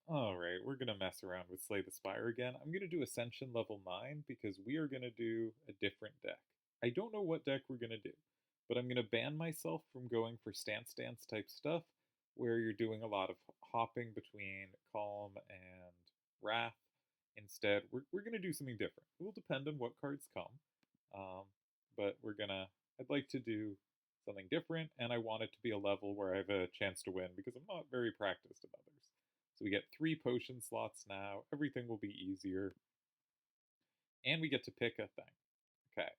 Alright, we're gonna mess around with Slay the Spire again. I'm gonna do Ascension level 9 because we are gonna do a different deck. I don't know what deck we're gonna do, but I'm gonna ban myself from going for stance dance type stuff where you're doing a lot of hopping between Calm and Wrath. Instead, we're gonna do something different. It will depend on what cards come, um, but I'd like to do something different, and I want it to be a level where I have a chance to win because I'm not very practiced at others. So we get 3 potion slots now. Everything will be easier. And we get to pick a thing. Okay.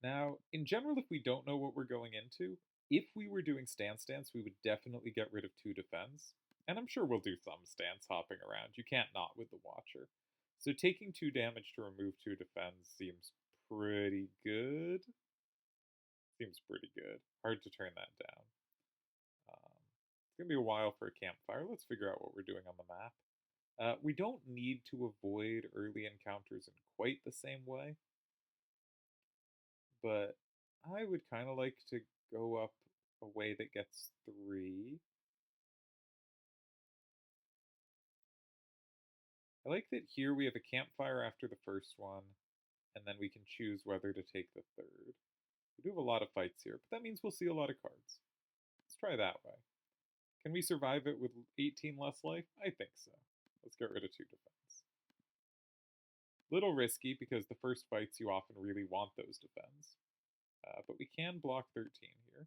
Now, in general, if we don't know what we're going into, if we were doing stance dance, we would definitely get rid of 2 defense. And I'm sure we'll do some stance hopping around. You can't not with the Watcher. So taking 2 damage to remove 2 defense seems pretty good. Seems pretty good. Hard to turn that down. It's going to be a while for a campfire. Let's figure out what we're doing on the map. We don't need to avoid early encounters in quite the same way, but I would kind of like to go up a way that gets 3. I like that here we have a campfire after the first one, and then we can choose whether to take the third. We do have a lot of fights here, but that means we'll see a lot of cards. Let's try that way. Can we survive it with 18 less life? I think so. Let's get rid of 2 defense. Little risky because the first fights you often really want those defense. But we can block 13 here.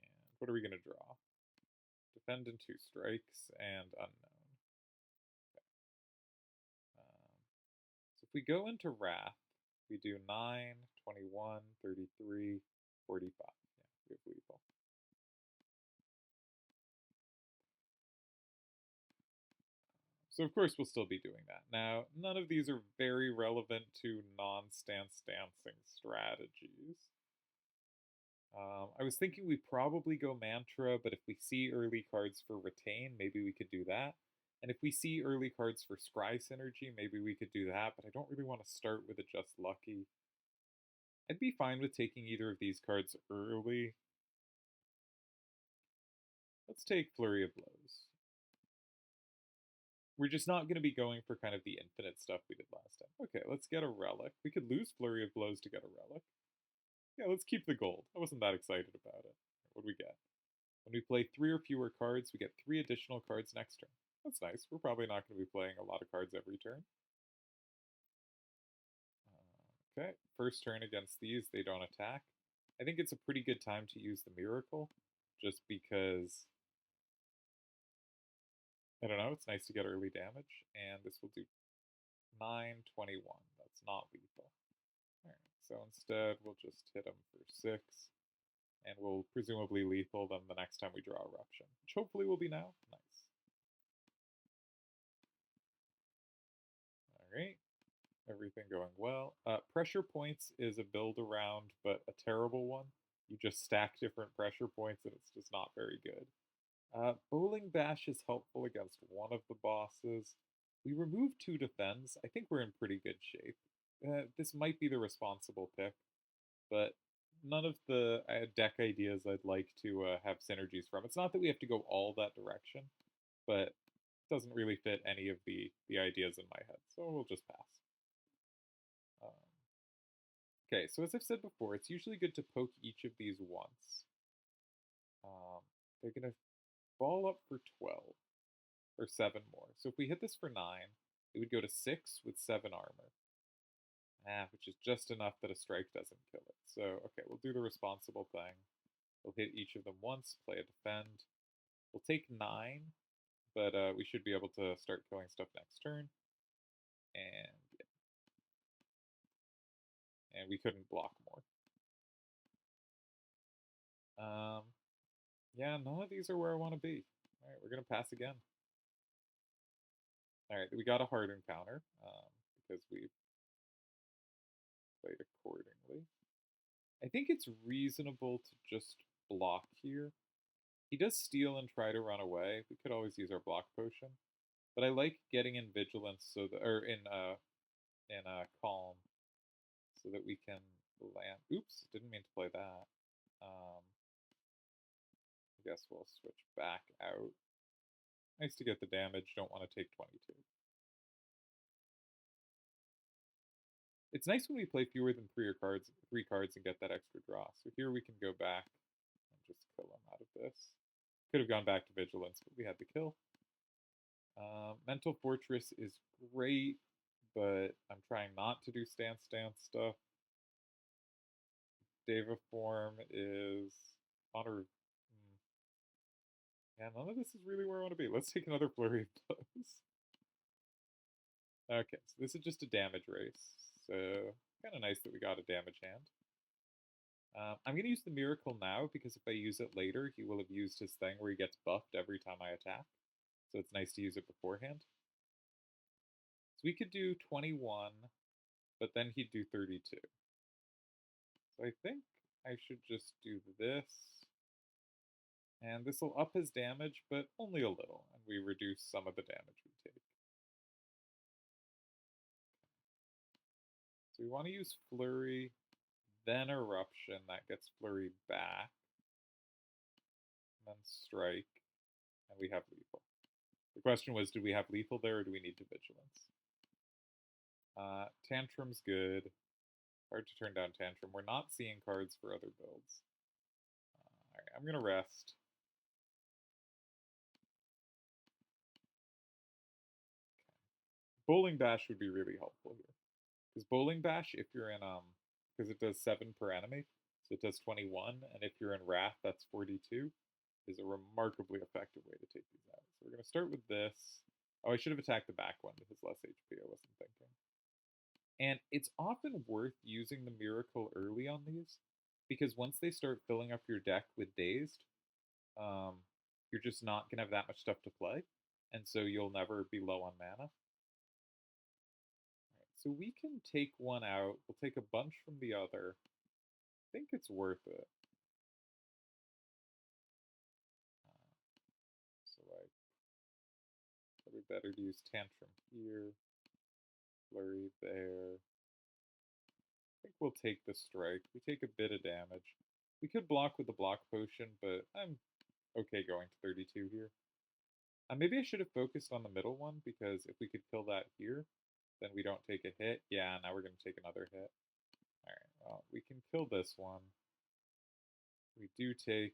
And what are we going to draw? Defend in 2 strikes and unknown. Okay. So if we go into Wrath, we do 9, 21, 33, 45. Yeah, we have lethal. So of course we'll still be doing that. Now, none of these are very relevant to non-stance dancing strategies. I was thinking we probably go Mantra, but if we see early cards for Retain, maybe we could do that. And if we see early cards for Scry Synergy, maybe we could do that, but I don't really want to start with a Just Lucky. I'd be fine with taking either of these cards early. Let's take Flurry of Blows. We're just not going to be going for kind of the infinite stuff we did last time. Okay, let's get a Relic. We could lose Flurry of Blows to get a Relic. Yeah, let's keep the gold. I wasn't that excited about it. What do we get? When we play 3 or fewer cards, we get 3 additional cards next turn. That's nice. We're probably not going to be playing a lot of cards every turn. Okay, first turn against these, they don't attack. I think it's a pretty good time to use the Miracle, just because, I don't know, it's nice to get early damage, and this will do 9, 21. That's not lethal. Alright, so instead we'll just hit him for 6, and we'll presumably lethal them the next time we draw Eruption, which hopefully will be now. Nice. Alright, everything going well. Pressure Points is a build around, but a terrible one. You just stack different pressure points and it's just not very good. Bowling Bash is helpful against one of the bosses. We remove 2 defense. I think we're in pretty good shape. This might be the responsible pick, but none of the deck ideas I'd like to have synergies from. It's not that we have to go all that direction, but it doesn't really fit any of the ideas in my head, so we'll just pass. Um, okay, so as I've said before, it's usually good to poke each of these once. They're going to ball up for 12, or 7 more. So if we hit this for 9, it would go to 6 with 7 armor. Which is just enough that a strike doesn't kill it. So, okay, we'll do the responsible thing. We'll hit each of them once, play a defend. We'll take 9, but we should be able to start killing stuff next turn. And yeah. And we couldn't block more. Yeah, none of these are where I want to be. Alright, we're going to pass again. Alright, we got a hard encounter because we played accordingly. I think it's reasonable to just block here. He does steal and try to run away. We could always use our block potion. But I like getting in vigilance so that, or in calm, so that we can land. Oops, didn't mean to play that. I guess we'll switch back out. Nice to get the damage, don't want to take 22. It's nice when we play fewer than three cards and get that extra draw. So here we can go back and just kill him out of this. Could have gone back to Vigilance, but we had the kill. Mental Fortress is great, but I'm trying not to do stance stuff. Deva Form is honor. Yeah, none of this is really where I want to be. Let's take another Flurry of Blows. Okay, so this is just a damage race. So kind of nice that we got a damage hand. I'm going to use the Miracle now because if I use it later, he will have used his thing where he gets buffed every time I attack. So it's nice to use it beforehand. So we could do 21, but then he'd do 32. So I think I should just do this. And this will up his damage, but only a little, and we reduce some of the damage we take. So we want to use Flurry, then Eruption, that gets Flurry back, and then Strike, and we have Lethal. The question was, do we have Lethal there, or do we need to Vigilance? Tantrum's good. Hard to turn down Tantrum. We're not seeing cards for other builds. Alright, I'm going to rest. Bowling Bash would be really helpful here. Because Bowling Bash, if you're in, because it does 7 per enemy, so it does 21, and if you're in Wrath, that's 42, is a remarkably effective way to take these out. So we're going to start with this. Oh, I should have attacked the back one with his less HP, I wasn't thinking. And it's often worth using the Miracle early on these, because once they start filling up your deck with Dazed, you're just not going to have that much stuff to play, and so you'll never be low on mana. So we can take one out. We'll take a bunch from the other. I think it's worth it. So like, probably better to use Tantrum here. Flurry there. I think we'll take the Strike. We take a bit of damage. We could block with the Block Potion, but I'm okay going to 32 here. Maybe I should have focused on the middle one, because if we could kill that here, then we don't take a hit. Yeah, now we're going to take another hit. Alright, well, we can kill this one. We do take...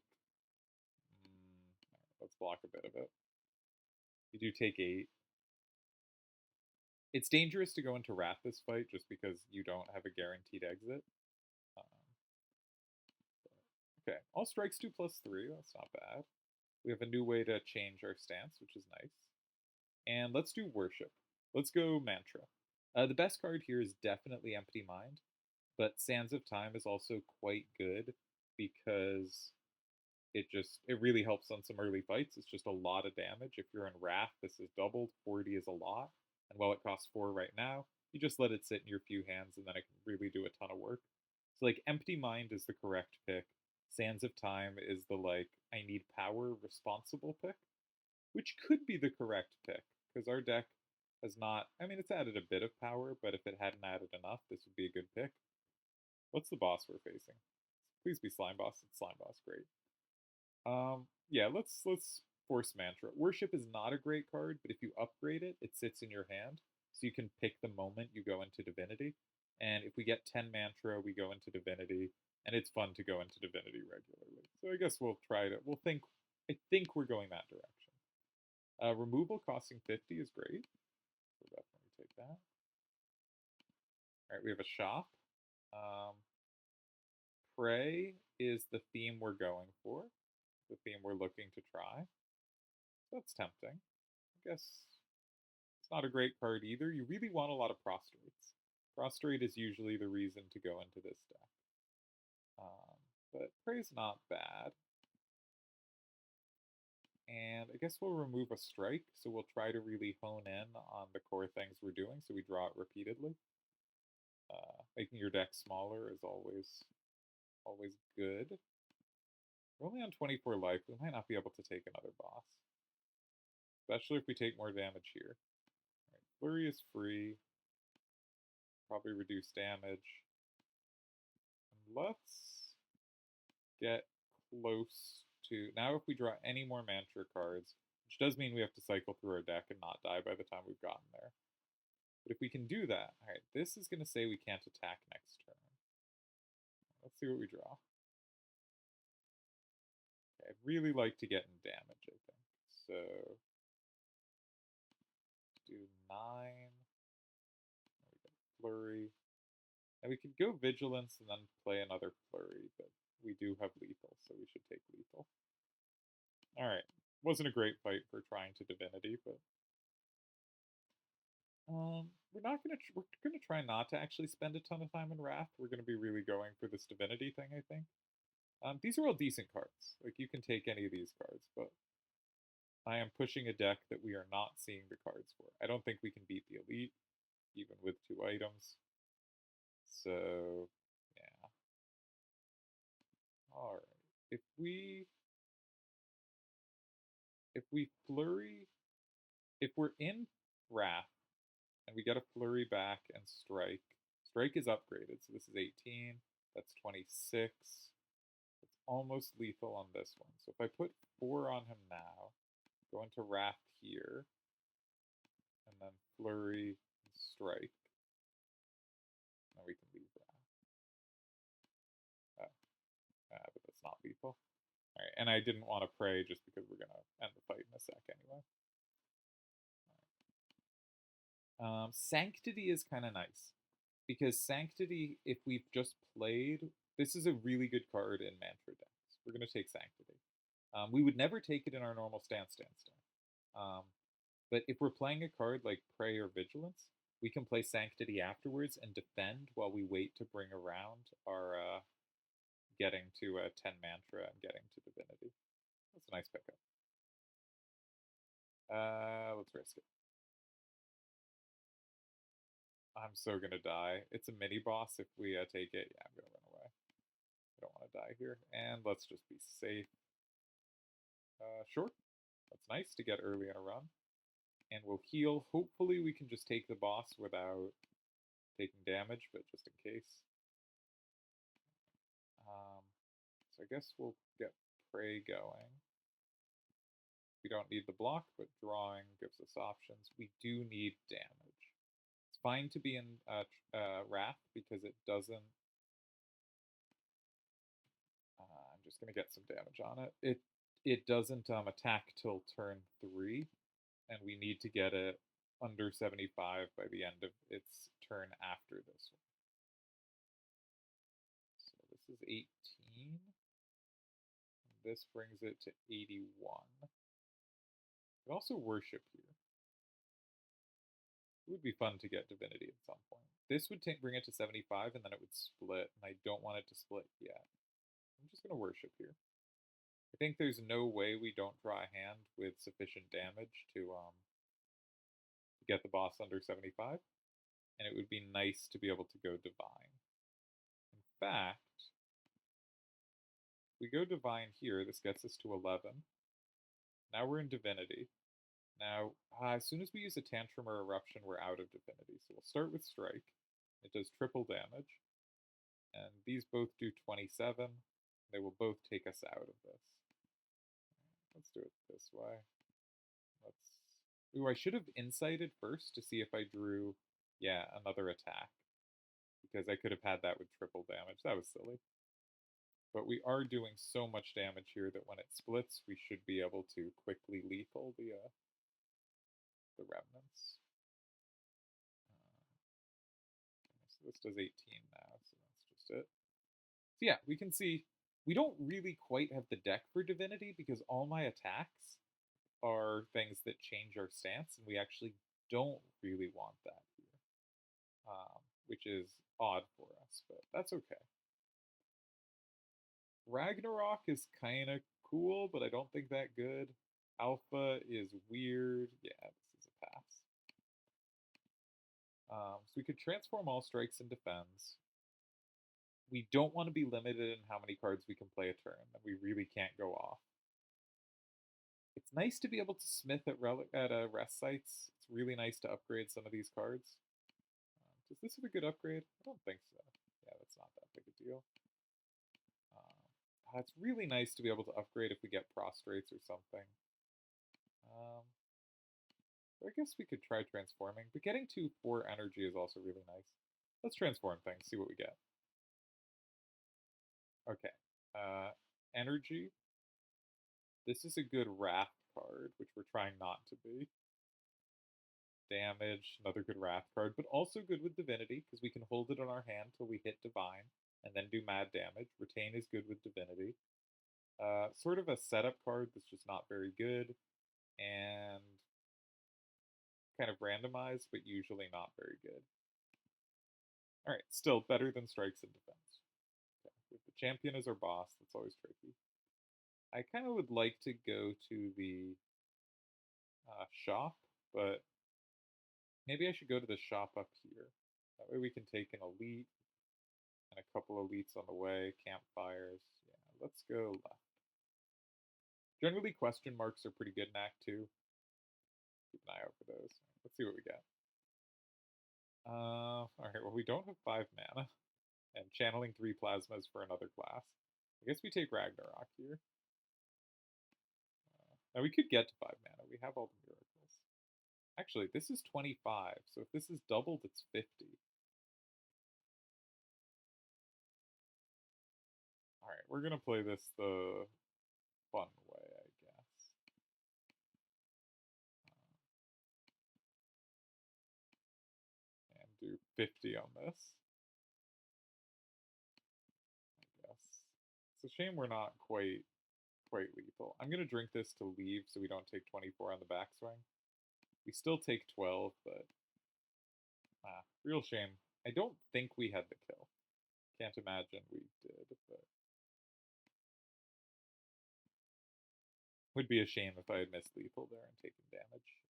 let's block a bit of it. We do take 8. It's dangerous to go into Wrath this fight, just because you don't have a guaranteed exit. Okay, all strikes 2 plus 3, that's not bad. We have a new way to change our stance, which is nice. And let's do Worship. Let's go Mantra. The best card here is definitely Empty Mind, but Sands of Time is also quite good because it really helps on some early fights. It's just a lot of damage. If you're in Wrath, this is doubled. 40 is a lot. And while it costs 4 right now, you just let it sit in your few hands and then it can really do a ton of work. So like Empty Mind is the correct pick. Sands of Time is the like, I need power responsible pick, which could be the correct pick, because our deck has not, I mean, it's added a bit of power, but if it hadn't added enough, this would be a good pick. What's the boss we're facing? Please be Slime Boss. It's Slime Boss, great. Yeah, let's force Mantra. Worship is not a great card, but if you upgrade it, it sits in your hand, so you can pick the moment you go into Divinity. And if we get 10 Mantra, we go into Divinity, and it's fun to go into Divinity regularly. So I guess we'll try to, I think we're going that direction. Removal costing 50 is great. We'll definitely take that. Alright, we have a shop. Prey is the theme we're going for. The theme we're looking to try. So that's tempting. I guess it's not a great card either. You really want a lot of Prostrates. Prostrate is usually the reason to go into this deck. But Prey's not bad. And I guess we'll remove a Strike, so we'll try to really hone in on the core things we're doing, so we draw it repeatedly. Making your deck smaller is always good. We're only on 24 life, we might not be able to take another boss. Especially if we take more damage here. Alright, Flurry is free. Probably reduce damage. And let's get close to... Now if we draw any more Mantra cards, which does mean we have to cycle through our deck and not die by the time we've gotten there. But if we can do that... Alright, this is going to say we can't attack next turn. Let's see what we draw. Okay, I'd really like to get in damage, I think. So... do 9. We got Flurry. And we could go Vigilance and then play another Flurry, but we do have Lethal, so we should take Lethal. Alright. Wasn't a great fight for trying to Divinity, but... we're gonna try not to actually spend a ton of time in Wrath. We're gonna be really going for this Divinity thing, I think. These are all decent cards. Like, you can take any of these cards, but I am pushing a deck that we are not seeing the cards for. I don't think we can beat the Elite, even with 2 items. So, yeah. Alright. If we Flurry... If we're in Wrath, and we get a Flurry back and Strike. Strike is upgraded, so this is 18. That's 26. It's almost lethal on this one. So if I put 4 on him now, go into Wrath here, and then Flurry and Strike, then we can leave Wrath. But that's not lethal. Alright, and I didn't want to pray just because we're going to end the fight in a sec anyway. Sanctity is kind of nice, because Sanctity, if we've just played, this is a really good card in Mantra decks. We're going to take Sanctity. We would never take it in our normal stance. But if we're playing a card like Pray or Vigilance, we can play Sanctity afterwards and defend while we wait to bring around our getting to 10 Mantra and getting to Divinity. That's a nice pickup. Let's risk it. I'm so gonna die. It's a mini boss if we take it. Yeah, I'm gonna run away. I don't want to die here. And let's just be safe. Sure. That's nice to get early in a run. And we'll heal. Hopefully we can just take the boss without taking damage, but just in case. So I guess we'll get Prey going. We don't need the block, but drawing gives us options. We do need damage. It's fine to be in Wrath because it doesn't... I'm just going to get some damage on it. It doesn't attack till turn 3, and we need to get it under 75 by the end of its turn after this one. So this is 18. This brings it to 81. We also worship here. It would be fun to get Divinity at some point. This would bring it to 75, and then it would split, and I don't want it to split yet. I'm just going to worship here. I think there's no way we don't draw a hand with sufficient damage to get the boss under 75, and it would be nice to be able to go Divine. In fact, we go Divine here, this gets us to 11. Now we're in Divinity. Now, as soon as we use a Tantrum or Eruption, we're out of Divinity. So we'll start with Strike. It does triple damage. And these both do 27. They will both take us out of this. Let's do it this way. Ooh, I should have Insighted first to see if I drew, yeah, another attack. Because I could have had that with triple damage. That was silly. But we are doing so much damage here that when it splits, we should be able to quickly lethal the remnants. So this does 18 now, so that's just it. So yeah, we can see we don't really quite have the deck for Divinity because all my attacks are things that change our stance, and we actually don't really want that here, which is odd for us, but that's okay. Ragnarok is kind of cool, but I don't think that good. Alpha is weird. Yeah, this is a pass. So we could transform all strikes and defends. We don't want to be limited in how many cards we can play a turn, that we really can't go off. It's nice to be able to smith at rest sites. It's really nice to upgrade some of these cards. Does this have a good upgrade? I don't think so. Yeah, that's not that big a deal. It's really nice to be able to upgrade if we get prostrates or something. Um, I guess we could try transforming, but getting 2/4 energy is also really nice. Let's transform things, see what we get. Okay. Uh, energy. This is a good Wrath card, which we're trying not to be. Damage, another good Wrath card, but also good with Divinity, because we can hold it on our hand till we hit Divine, and then do mad damage. Retain is good with Divinity. Sort of a setup card that's just not very good, and kind of randomized, but usually not very good. Alright, still better than Strikes and Defense. Okay. With the champion as our boss, that's always tricky. I kind of would like to go to the shop, but maybe I should go to the shop up here. That way we can take an elite and a couple elites on the way, campfires. Yeah, let's go left. Generally, question marks are pretty good in Act 2. Keep an eye out for those. Let's see what we get. Alright, well, we don't have 5 mana, and channeling 3 plasmas for another class. I guess we take Ragnarok here. Now, we could get to 5 mana. We have all the miracles. Actually, this is 25, so if this is doubled, it's 50. Alright, we're gonna play this the fun way, I guess. And do 50 on this. I guess. It's a shame we're not quite lethal. I'm gonna drink this to leave so we don't take 24 on the backswing. We still take 12, but real shame. I don't think we had the kill. Can't imagine we did, but would be a shame if I had missed lethal there and taken damage.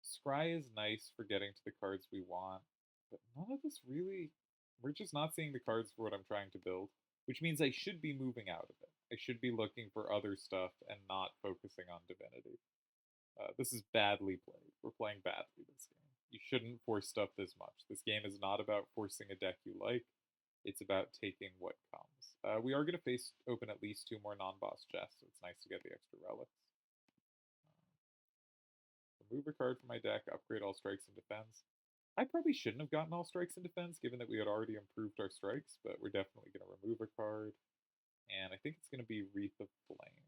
Scry is nice for getting to the cards we want, but none of this really. We're just not seeing the cards for what I'm trying to build, which means I should be moving out of it. I should be looking for other stuff and not focusing on Divinity. This is badly played. We're playing badly this game. You shouldn't force stuff this much. This game is not about forcing a deck you like. It's about taking what comes. We are going to open at least 2 more non-boss chests, so it's nice to get the extra relics. Remove a card from my deck, upgrade all strikes and defense. I probably shouldn't have gotten all strikes and defense, given that we had already improved our strikes, but we're definitely going to remove a card. And I think it's going to be Wreath of Flame.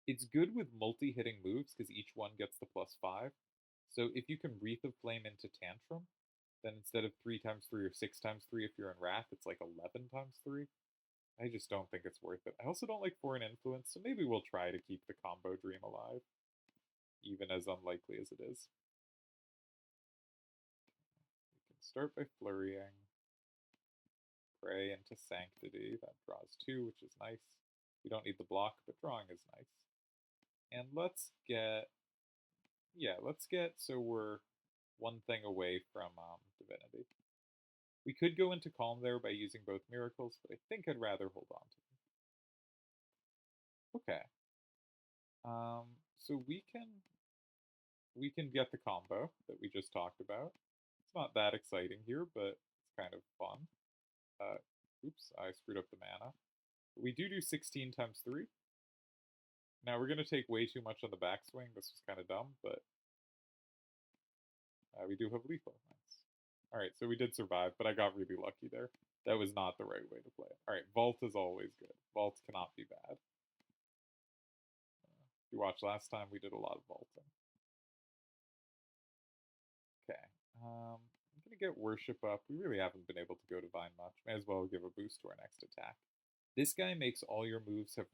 It's good with multi-hitting moves, because each one gets the +5. So if you can Wreath of Flame into Tantrum, then instead of 3 times 3 or 6 times 3 if you're in Wrath, it's like 11 times 3. I just don't think it's worth it. I also don't like Foreign Influence, so maybe we'll try to keep the combo dream alive, even as unlikely as it is. We can start by flurrying. Pray into Sanctity. That draws 2, which is nice. We don't need the block, but drawing is nice. And let's get so we're one thing away from Divinity. We could go into Calm there by using both miracles, but I think I'd rather hold on to them. Okay. So we can get the combo that we just talked about. It's not that exciting here, but it's kind of fun. Oops, I screwed up the mana. But we do 16 times 3. Now we're going to take way too much on the backswing. This was kind of dumb, but we do have lethal. Nice. Alright, so we did survive, but I got really lucky there. That was not the right way to play it. Alright, Vault is always good. Vault cannot be bad. If you watched last time, we did a lot of vaulting. Okay. I'm going to get Worship up. We really haven't been able to go Divine much. May as well give a boost to our next attack. This guy makes all your moves have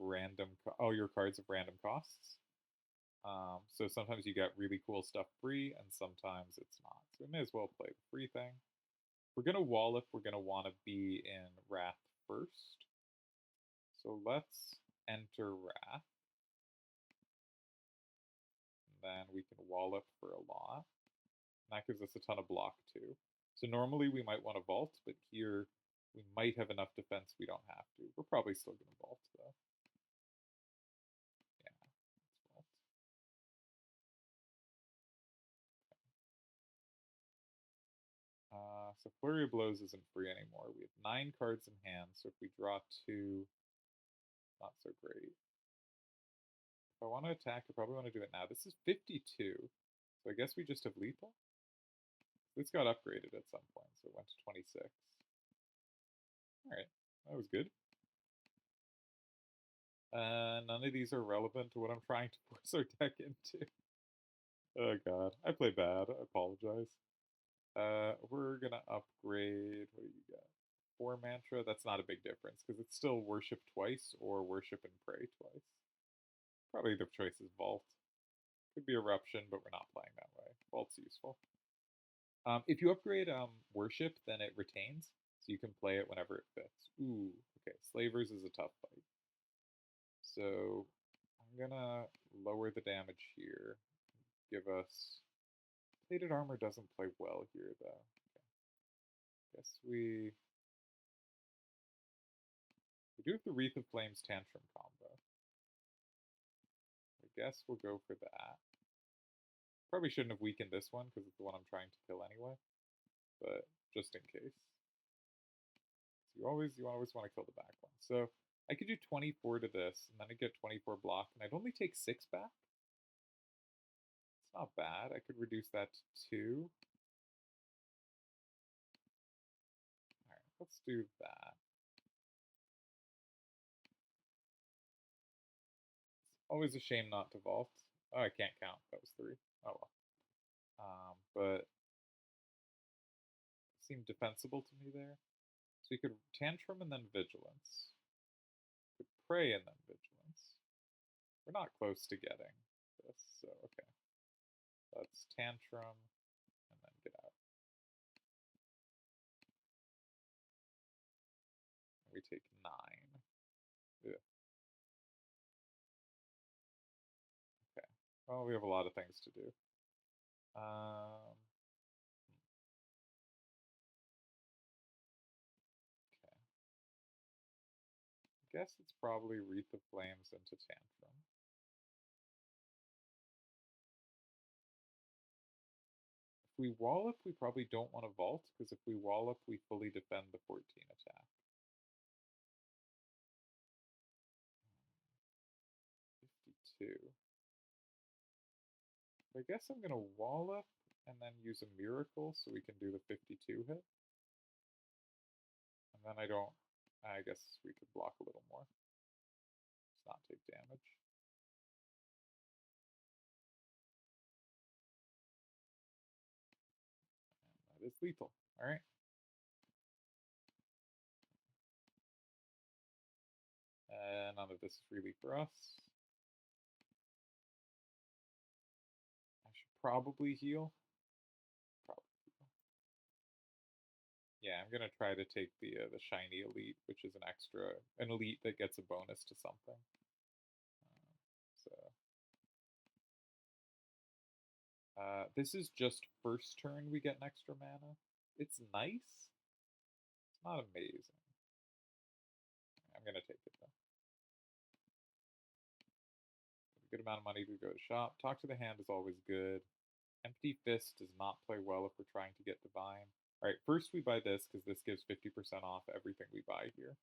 all your cards have random costs. So sometimes you get really cool stuff free, and sometimes it's not. So we may as well play the free thing. We're going to wall if we're going to want to be in Wrath first. So let's enter Wrath. And then we can wall up for a lot. And that gives us a ton of block too. So normally we might want to vault, but here we might have enough defense we don't have to. We're probably still going to vault though. Yeah, let's vault. so Flurry of Blows isn't free anymore. We have 9 cards in hand, so if we draw 2, not so great. If I want to attack, I probably want to do it now. This is 52, so I guess we just have lethal? This got upgraded at some point, so it went to 26. Alright, that was good. None of these are relevant to what I'm trying to force our deck into. Oh god, I play bad, I apologize. We're gonna upgrade, what do you got? 4 mantra, that's not a big difference, because it's still worship twice or worship and pray twice. Probably the choice is Vault. Could be Eruption, but we're not playing that way. Vault's useful. If you upgrade worship, then it retains, so you can play it whenever it fits. Ooh, okay, Slavers is a tough fight. So I'm gonna lower the damage here. Give us plated armor doesn't play well here though. Okay. Guess we do have the Wreath of Flames Tantrum combo. I guess we'll go for that. Probably shouldn't have weakened this one because it's the one I'm trying to kill anyway. But just in case. So you always want to kill the back one. So I could do 24 to this, and then I get 24 block, and I'd only take 6 back. It's not bad. I could reduce that to 2. Alright, let's do that. It's always a shame not to vault. Oh, I can't count. That was 3. Oh well. But it seemed defensible to me there. So you could Tantrum and then Vigilance. You could Pray and then Vigilance. We're not close to getting this, so okay. Let's Tantrum and then get out. And we take 9. Ugh. Okay. Well, we have a lot of things to do. Okay. I guess it's probably Wreath of Flames into Tantrum. If we Wallop, we probably don't want to vault, because if we Wallop, we fully defend the 14 attack. 52. I guess I'm going to Wallop and then use a Miracle so we can do the 52 hit. And then I guess we could block a little more. Just not take damage. And that is lethal. Alright. None of this is really for us. I should probably heal. Yeah, I'm gonna try to take the shiny elite, which is an elite that gets a bonus to something. This is just first turn we get an extra mana. It's nice. It's not amazing. I'm gonna take it though. A good amount of money to go to shop. Talk to the hand is always good. Empty Fist does not play well if we're trying to get Divine. Alright, first we buy this, because this gives 50% off everything we buy here.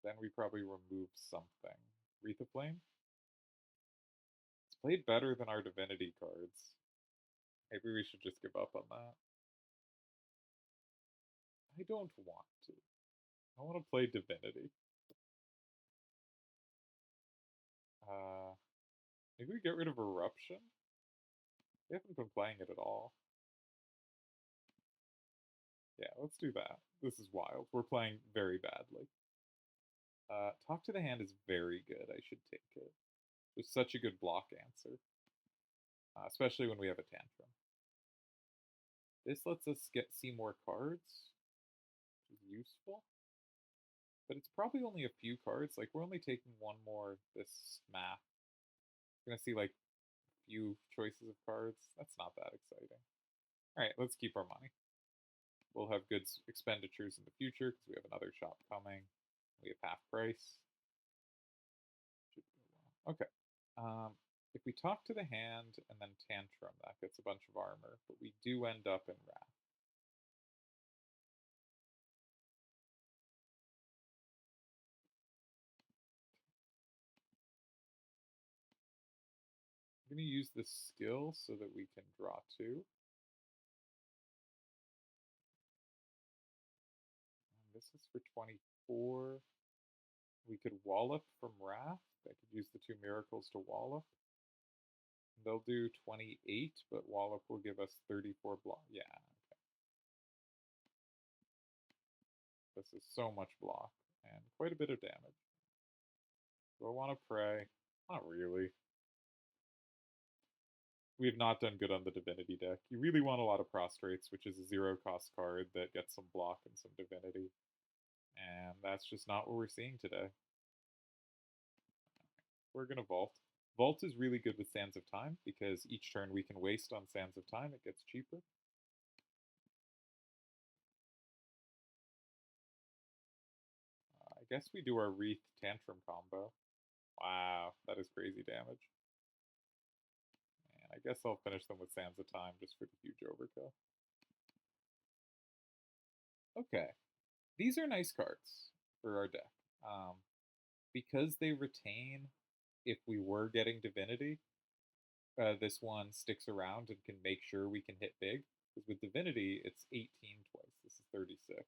Then we probably remove something. Wreath of Flame? It's played better than our Divinity cards. Maybe we should just give up on that. I don't want to. I want to play Divinity. Maybe we get rid of Eruption? We haven't been playing it at all. Yeah, let's do that. This is wild. We're playing very badly. Talk to the Hand is very good. I should take it. It's such a good block answer. Especially when we have a Tantrum. This lets us see more cards, which is useful. But it's probably only a few cards. Like, we're only taking one more this math. We're gonna see, like, a few choices of cards. That's not that exciting. Alright, let's keep our money. We'll have good expenditures in the future, because we have another shop coming. We have half price. Okay. If we talk to the hand and then Tantrum, that gets a bunch of armor, but we do end up in Wrath. I'm going to use this skill so that we can draw 2. And this is for 24. We could Wallop from Wrath. I could use the 2 miracles to Wallop. They'll do 28, but Wallop will give us 34 block. Yeah, okay. This is so much block and quite a bit of damage. Do I want to pray? Not really. We have not done good on the Divinity deck. You really want a lot of Prostrates, which is a 0-cost card that gets some block and some Divinity. And that's just not what we're seeing today. We're going to Vault. Vault is really good with Sands of Time, because each turn we can waste on Sands of Time, it gets cheaper. I guess we do our Wreath Tantrum combo. Wow, that is crazy damage. And I guess I'll finish them with Sands of Time just for the huge overkill. Okay, these are nice cards for our deck. Because they retain if we were getting Divinity, this one sticks around and can make sure we can hit big. Because with Divinity, it's 18 twice. This is 36.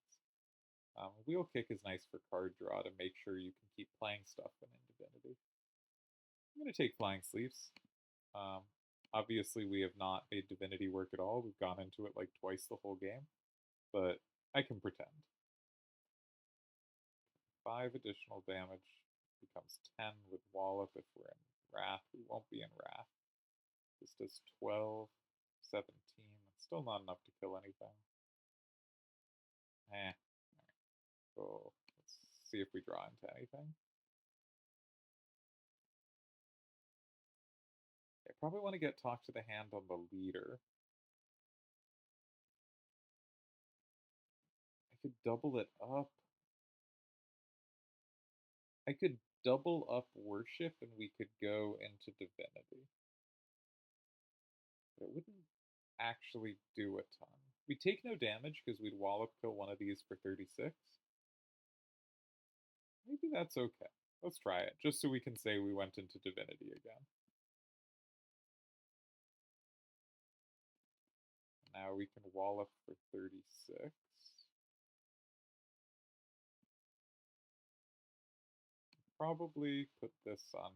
Wheel Kick is nice for card draw to make sure you can keep playing stuff in Divinity. I'm going to take Flying Sleeves. Obviously, we have not made Divinity work at all. We've gone into it like twice the whole game. But I can pretend. 5 additional damage becomes 10 with Wallop. If we're in Wrath, we won't be in Wrath. This does 12, 17. It's still not enough to kill anything. Alright. So let's see if we draw into anything. I probably want to get Talk to the Hand on the leader. I could double it up. I could double up Worship and we could go into Divinity. But it wouldn't actually do a ton. We take no damage because we'd Wallop kill one of these for 36. Maybe that's okay. Let's try it, just so we can say we went into Divinity again. Now we can Wallop for 36. Probably put this on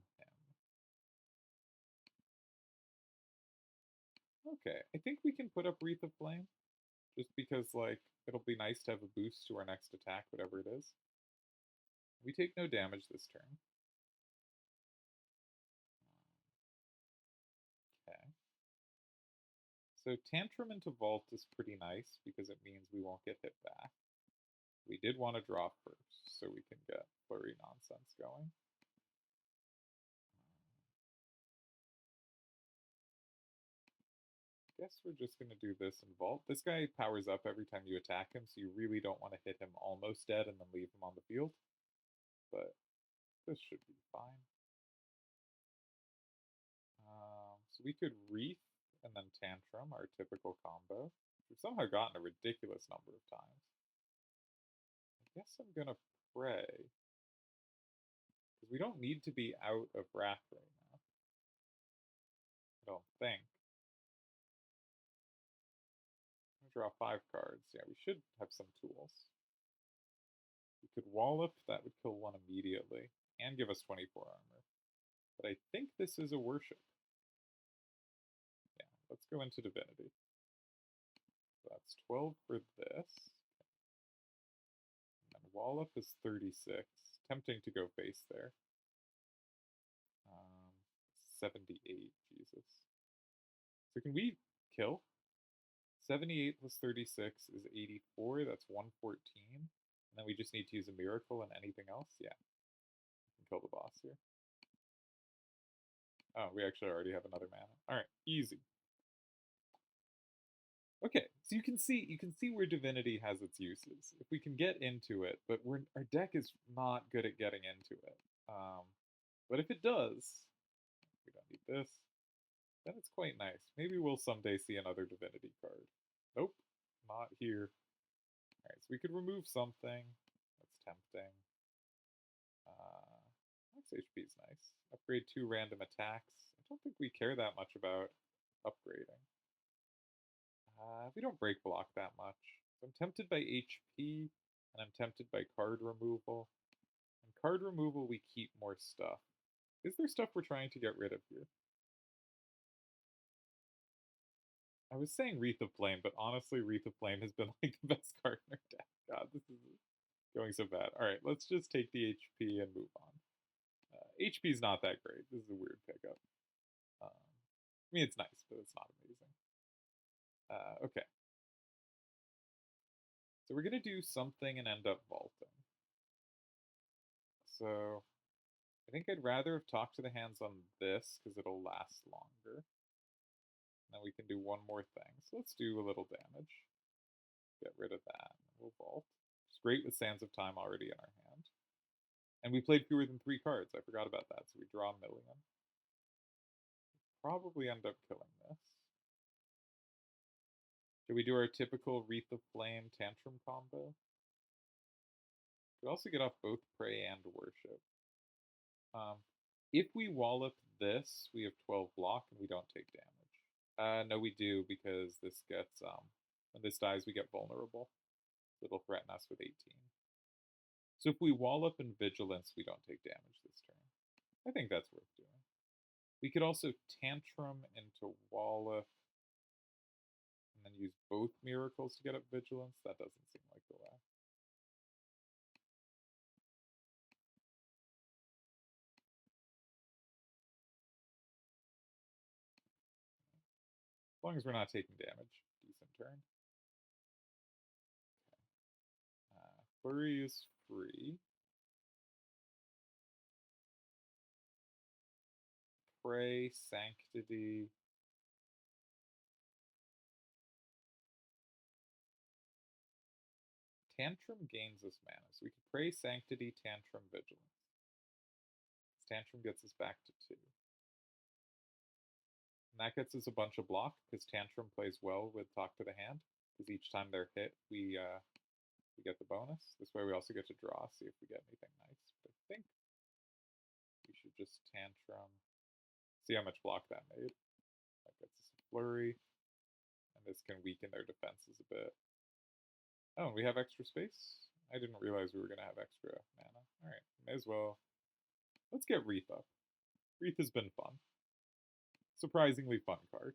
him. Okay, I think we can put up Wreath of Flame, just because, like, it'll be nice to have a boost to our next attack, whatever it is. We take no damage this turn. Okay. So Tantrum into Vault is pretty nice, because it means we won't get hit back. We did want to draw first, so we can get Flurry nonsense going. I guess we're just going to do this and Vault. This guy powers up every time you attack him, so you really don't want to hit him almost dead and then leave him on the field. But this should be fine. So we could Wreath and then Tantrum, our typical combo. We've somehow gotten a ridiculous number of times. I guess I'm going to Pray. Because we don't need to be out of Wrath right now. I don't think. Draw 5 cards. Yeah, we should have some tools. We could Wallop, that would kill one immediately, and give us 24 armor. But I think this is a Worship. Yeah, let's go into Divinity. So that's 12 for this. And then Wallop is 36. Tempting to go face there. 78, Jesus. So can we kill? 78 plus 36 is 84, that's 114. And then we just need to use a miracle and anything else? Yeah. We can kill the boss here. Oh, we actually already have another mana. Alright, easy. Okay, so you can see where Divinity has its uses. If we can get into it, but our deck is not good at getting into it. But if it does, We don't need this. Then it's quite nice. Maybe we'll someday see another divinity card. Nope, not here. Alright, so we could remove something. That's tempting. Max HP is nice. Upgrade 2 random attacks. I don't think we care that much about upgrading. We don't break block that much. So I'm tempted by HP, and I'm tempted by card removal. And card removal, we keep more stuff. Is there stuff we're trying to get rid of here? I was saying Wreath of Flame, but honestly, Wreath of Flame has been like the best card in our deck. God, this is going so bad. Alright, let's just take the HP and move on. HP is not that great. This is a weird pickup. I mean, it's nice, but it's not amazing. Okay. So we're going to do something and end up vaulting. So I think I'd rather have talked to the hands on this because it'll last longer. Now we can do one more thing. So let's do a little damage. Get rid of that. We'll vault. It's great with Sands of Time already in our hand. And we played fewer than 3 cards. I forgot about that. So we draw a million. Probably end up killing this. Should we do our typical Wreath of Flame Tantrum combo? We also get off both Prey and Worship. If we wallop this, we have 12 block and we don't take damage. No, we do, because this gets, when this dies, we get vulnerable. So it'll threaten us with 18. So if we wallop in Vigilance, we don't take damage this turn. I think that's worth doing. We could also Tantrum into Wallop, and then use both Miracles to get up Vigilance. That doesn't seem like the way. As long as we're not taking damage. Decent turn. Okay. Flurry is free. Pray, Sanctity. Tantrum gains us mana, so we can Pray, Sanctity, Tantrum, Vigilance. Tantrum gets us back to 2. And that gets us a bunch of block, because Tantrum plays well with Talk to the Hand, because each time they're hit, we get the bonus. This way we also get to draw, see if we get anything nice. But I think we should just Tantrum. See how much block that made. That gets us a Flurry. And this can weaken their defenses a bit. Oh, and we have extra space? I didn't realize we were going to have extra mana. Alright, may as well. Let's get Wreath up. Wreath has been fun. Surprisingly fun card.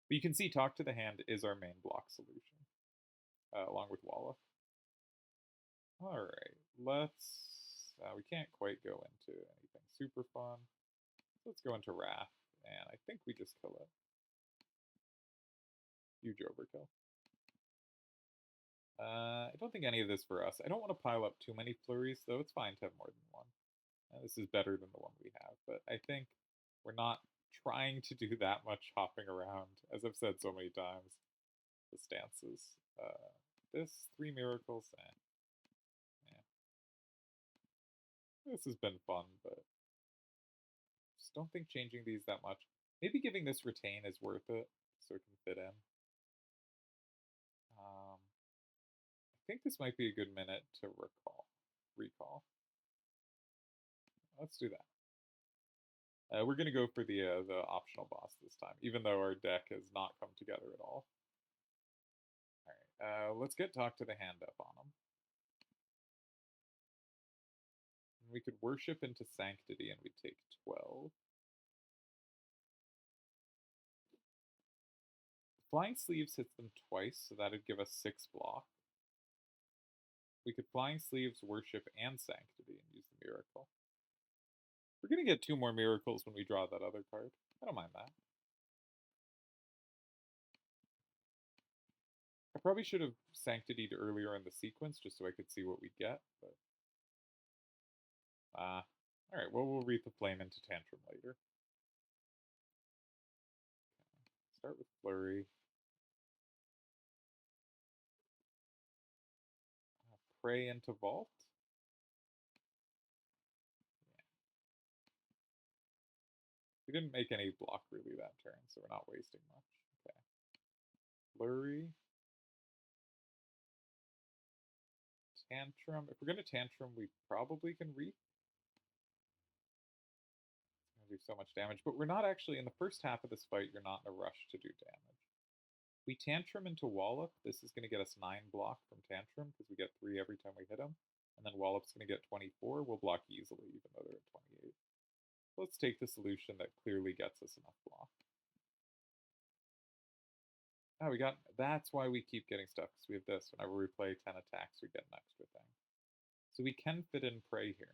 But you can see Talk to the Hand is our main block solution. Along with Wallop. Alright, let's... we can't quite go into anything super fun. Let's go into Wrath, and I think we just kill it. Huge overkill. I don't think any of this for us. I don't want to pile up too many flurries, though. It's fine to have more than one. This is better than the one we have, but I think we're not trying to do that much hopping around. As I've said so many times, the stances. This, 3 miracles, yeah. This has been fun, but just don't think changing these that much. Maybe giving this retain is worth it, so it can fit in. I think this might be a good minute to recall. Let's do that. We're going to go for the optional boss this time, even though our deck has not come together at all. Alright, let's get Talk to the Hand up on him. We could Worship into Sanctity and we'd take 12. Flying Sleeves hits them twice, so that'd give us 6 block. We could Flying Sleeves, Worship, and Sanctity and use the Miracle. We're going to get 2 more Miracles when we draw that other card. I don't mind that. I probably should have Sanctity'd earlier in the sequence just so I could see what we'd get, but... Alright, well, we'll Wreath of Flame into Tantrum later. Okay. Start with Flurry. Pray into Vault. Yeah. We didn't make any block really that turn, so we're not wasting much. Okay. Flurry. Tantrum. If we're going to Tantrum, we probably can Reap. It's going to do so much damage, but we're not actually, in the first half of this fight, you're not in a rush to do damage. We Tantrum into Wallop. This is going to get us 9 block from Tantrum, because we get 3 every time we hit him. And then Wallop's going to get 24. We'll block easily, even though they're at 28. Let's take the solution that clearly gets us enough block. Oh, we got, that's why we keep getting stuff, because we have this. Whenever we play 10 attacks, we get an extra thing. So we can fit in Prey here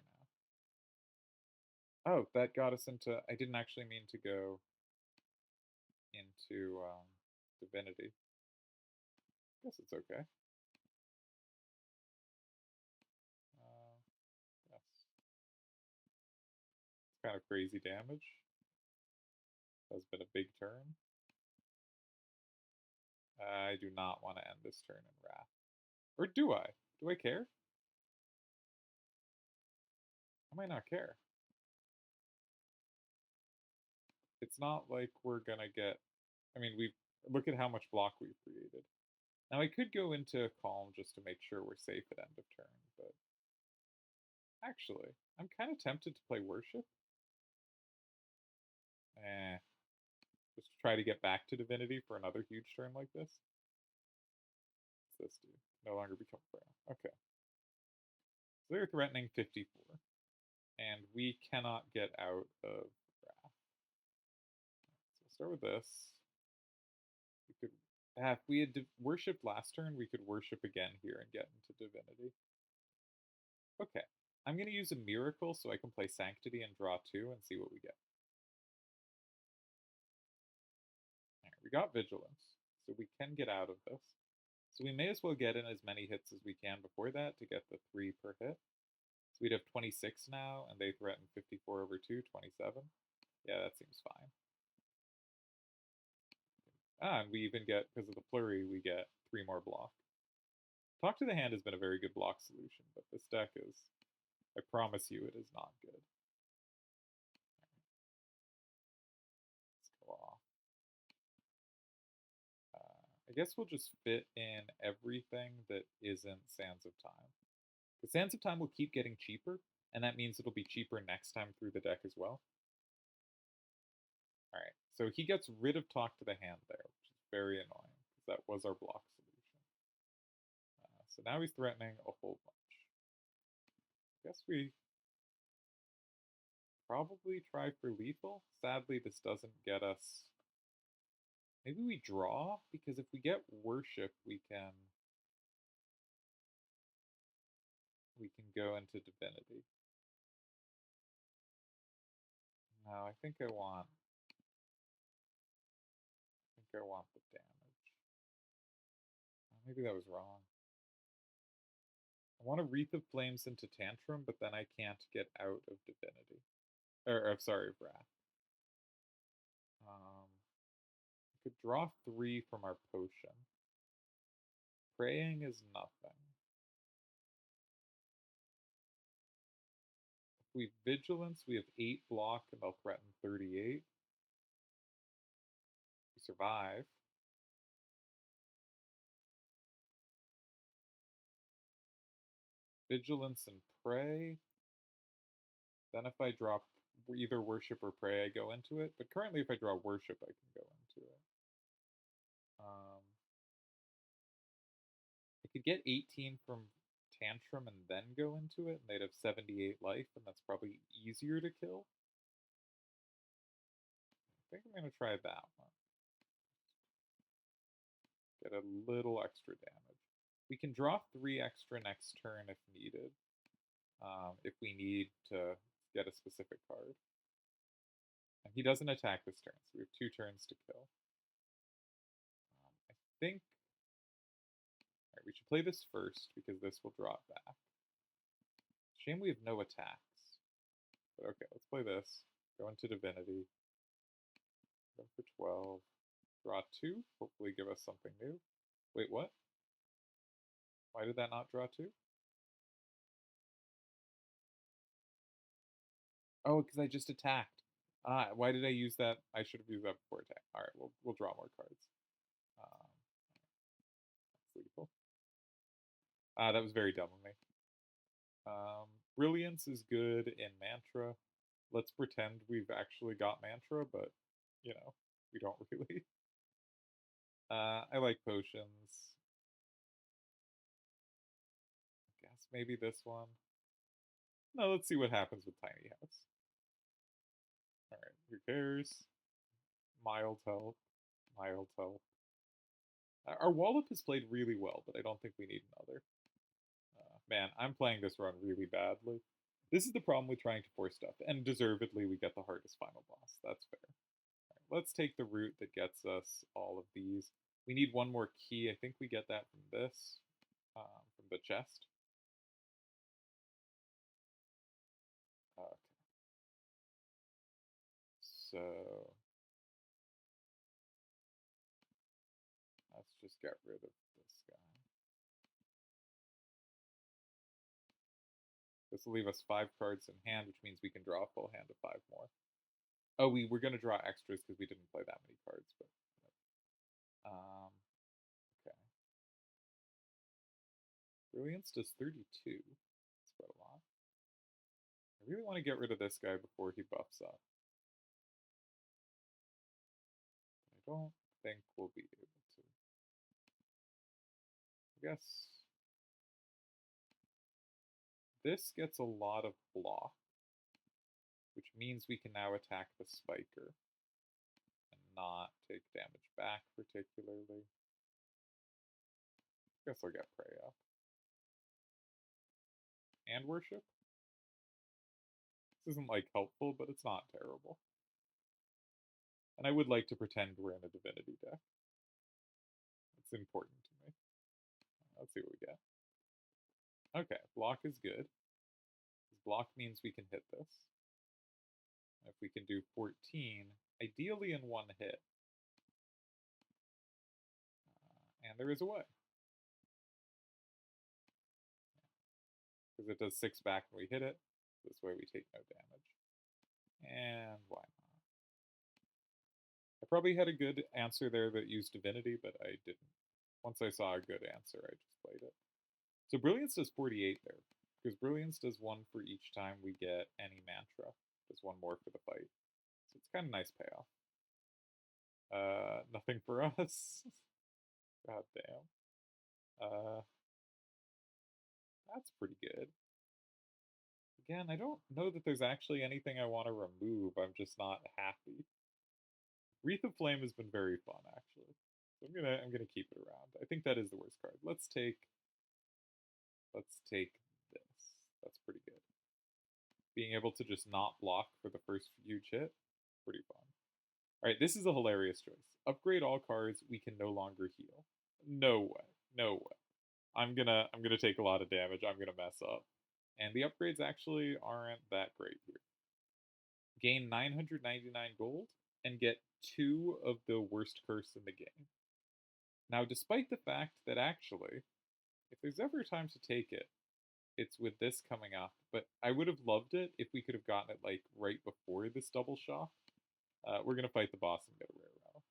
now. Oh, that got us into, I didn't actually mean to go into Divinity. Guess it's okay. Yes. It's kind of crazy damage. Has been a big turn. I do not want to end this turn in Wrath. Or do I? Do I care? I might not care. It's not like we're gonna get, I mean, look at how much block we've created. Now I could go into Calm just to make sure we're safe at end of turn, but actually, I'm kind of tempted to play Worship. Just try to get back to Divinity for another huge turn like this. What's this do? No longer become Pharaoh. Okay. So they're threatening 54. And we cannot get out of Wrath. So we'll start with this. We could, if we had worshipped last turn, we could worship again here and get into Divinity. Okay. I'm going to use a Miracle so I can play Sanctity and draw 2 and see what we get. Alright, we got Vigilance, so we can get out of this. So we may as well get in as many hits as we can before that to get the 3 per hit. So we'd have 26 now, and they threaten 54 over 2, 27. Yeah, that seems fine. And we even get, because of the Flurry, we get 3 more block. Talk to the Hand has been a very good block solution, but this deck is, I promise you, it is not good. Let's go off. I guess we'll just fit in everything that isn't Sands of Time. The Sands of Time will keep getting cheaper, and that means it'll be cheaper next time through the deck as well. Alright, so he gets rid of Talk to the Hand there, which is very annoying, because that was our block solution. So now he's threatening a whole bunch. I guess we probably try for lethal. Sadly, this doesn't get us... Maybe we draw, because if we get Worship, we can go into Divinity. No, I think I want the damage. Maybe that was wrong. I want to Wreath of Flames into Tantrum, but then I can't get out of Divinity. Or, sorry, Wrath. I could draw 3 from our potion. Praying is nothing. If we Vigilance, we have 8 block, and they'll threaten 38. We survive. Vigilance and Pray. Then if I drop either Worship or Pray, I go into it. But currently, if I draw Worship, I can go into it. I could get 18 from Tantrum and then go into it, and they'd have 78 life, and that's probably easier to kill. I think I'm going to try that one. Get a little extra damage. We can draw 3 extra next turn if needed, if we need to get a specific card. And he doesn't attack this turn, so we have 2 turns to kill. I think... Alright, we should play this first, because this will draw it back. Shame we have no attacks. But okay, let's play this. Go into Divinity. Go for 12. Draw 2. Hopefully give us something new. Wait, what? Why did that not draw 2? Oh, because I just attacked. Why did I use that? I should have used that before attack. All right, we'll draw more cards. Um, that's lethal. That was very dumb of me. Brilliance is good in Mantra. Let's pretend we've actually got Mantra, but you know we don't really. I like potions. I guess maybe this one. No, let's see what happens with Tiny House. All right, who cares? Mild health. Mild health. Our Wallop has played really well, but I don't think we need another. Man, I'm playing this run really badly. This is the problem with trying to force stuff, and deservedly we get the hardest final boss. That's fair. Right, let's take the route that gets us all of these. We need one more key. I think we get that from this, from the chest. Okay. So let's just get rid of this guy. This will leave us 5 cards in hand, which means we can draw a full hand of 5 more. Oh, we were going to draw extras because we didn't play that many cards, but okay. Brilliance does 32. That's quite a lot. I really want to get rid of this guy before he buffs up. I don't think we'll be able to. I guess this gets a lot of block, which means we can now attack the Spiker and not take damage back particularly. I guess I'll get Prey up. And Worship. This isn't like helpful, but it's not terrible. And I would like to pretend we're in a Divinity deck. It's important to me. Let's see what we get. Okay, block is good. Block means we can hit this. If we can do 14, ideally in one hit. And there is a way. Because it does 6 back when we hit it. This way we take no damage. And why not? I probably had a good answer there that used Divinity, but I didn't. Once I saw a good answer, I just played it. So Brilliance does 48 there. Because Brilliance does 1 for each time we get any mantra. Does 1 more for the fight. So it's kind of nice payoff. Nothing for us. God damn. That's pretty good. Again, I don't know that there's actually anything I want to remove. I'm just not happy. Wreath of Flame has been very fun, actually. So I'm gonna keep it around. I think that is the worst card. Let's take this. That's pretty good. Being able to just not block for the first huge hit, pretty fun. All right, this is a hilarious choice. Upgrade all cards we can no longer heal. No way. No way. I'm gonna take a lot of damage. I'm gonna mess up. And the upgrades actually aren't that great here. Gain 999 gold and get 2 of the worst curse in the game. Now, despite the fact that actually, if there's ever time to take it, it's with this coming up. But I would have loved it if we could have gotten it like right before this double shot. We're gonna fight the boss and get a rare rattle.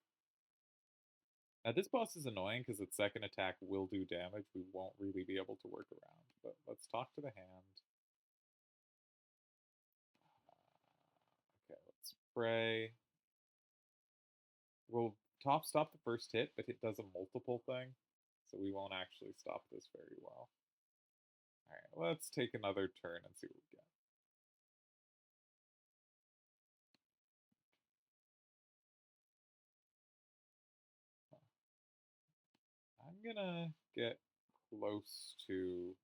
Now this boss is annoying because its second attack will do damage. We won't really be able to work around. But let's talk to the hand. Okay, let's pray. We'll stop the first hit, but it does a multiple thing, so we won't actually stop this very well. Alright, let's take another turn and see what we get. I'm gonna get close to...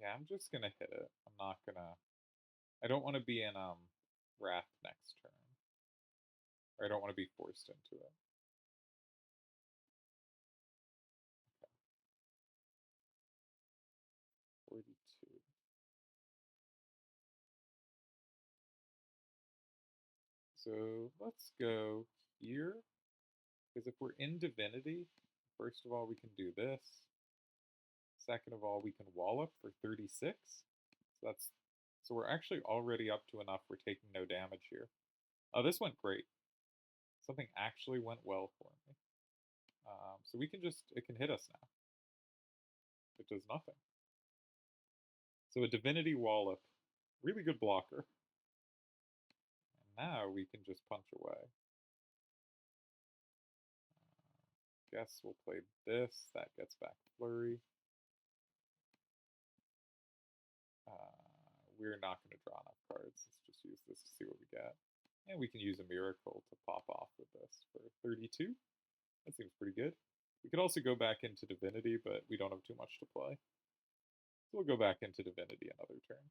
Yeah, I'm just gonna hit it. I'm not gonna... I don't want to be in Wrath next turn. Or I don't want to be forced into it. Okay. 42. So let's go here. Because if we're in Divinity, first of all, we can do this. Second of all, we can Wallop for 36. So we're actually already up to enough. We're taking no damage here. Oh, this went great. Something actually went well for me. So we can it can hit us now. It does nothing. So a Divinity Wallop, really good blocker. And now we can just punch away. Guess we'll play this. That gets back Flurry. We're not going to draw enough cards. Let's just use this to see what we get. And we can use a Miracle to pop off with this for 32. That seems pretty good. We could also go back into Divinity, but we don't have too much to play. So we'll go back into Divinity another turn.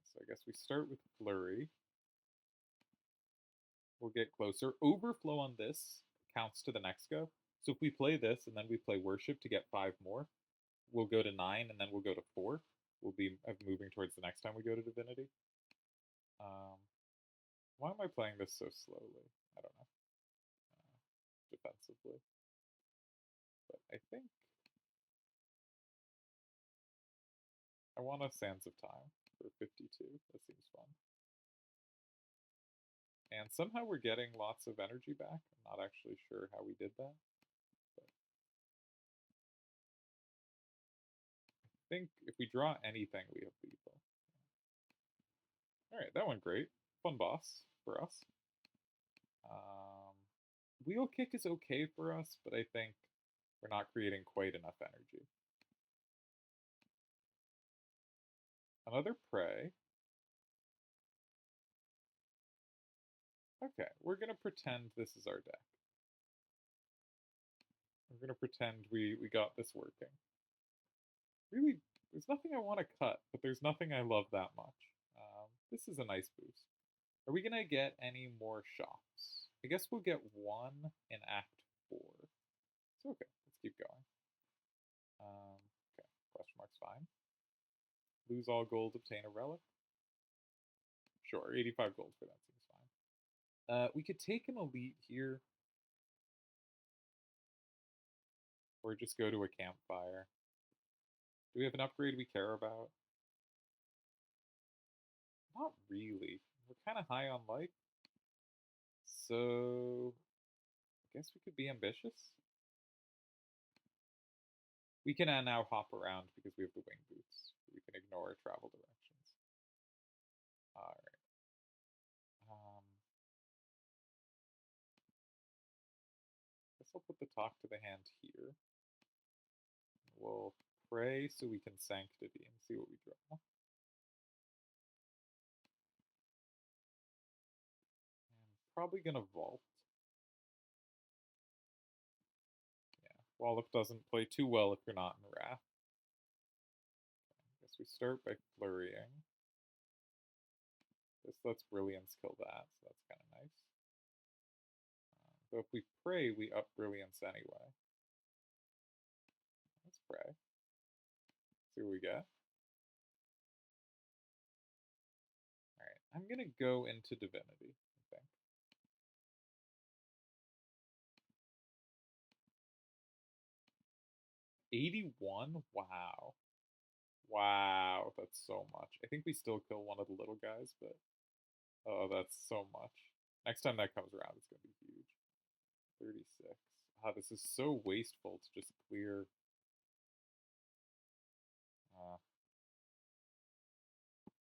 So I guess we start with Flurry. We'll get closer. Overflow on this counts to the next go. So if we play this and then we play Worship to get 5 more, we'll go to 9 and then we'll go to 4. We'll be moving towards the next time we go to Divinity. Why am I playing this so slowly? I don't know. Defensively. But I think I want a Sands of Time for 52. That seems fun. And somehow we're getting lots of energy back. I'm not actually sure how we did that. But I think if we draw anything, we have lethal. Alright, that went great. Fun boss for us. Wheel Kick is okay for us, but I think we're not creating quite enough energy. Another Prey. Okay, we're going to pretend this is our deck. We're going to pretend we got this working. Really, there's nothing I want to cut, but there's nothing I love that much. This is a nice boost. Are we going to get any more shops? I guess we'll get 1 in Act 4. So okay, let's keep going. Okay, question mark's fine. Lose all gold, obtain a relic. Sure, 85 gold for that seems fine. We could take an elite here. Or just go to a campfire. Do we have an upgrade we care about? Not really. We're kind of high on life. So I guess we could be ambitious. We can now hop around because we have the wing boots. We can ignore travel directions. Alright. Guess I'll put the talk to the hand here. We'll pray so we can Sanctity and see what we draw. I'm probably gonna Vault. Yeah, Wallop doesn't play too well if you're not in Wrath. Okay, I guess we start by Flurrying. This lets Brilliance kill that, so that's kind of nice. So if we pray, we up Brilliance anyway. Let's pray. See what we get. Alright, I'm gonna go into Divinity, I think. $81? Wow. Wow, that's so much. I think we still kill one of the little guys, but oh, that's so much. Next time that comes around, it's gonna be huge. 36. Ah, this is so wasteful to just clear.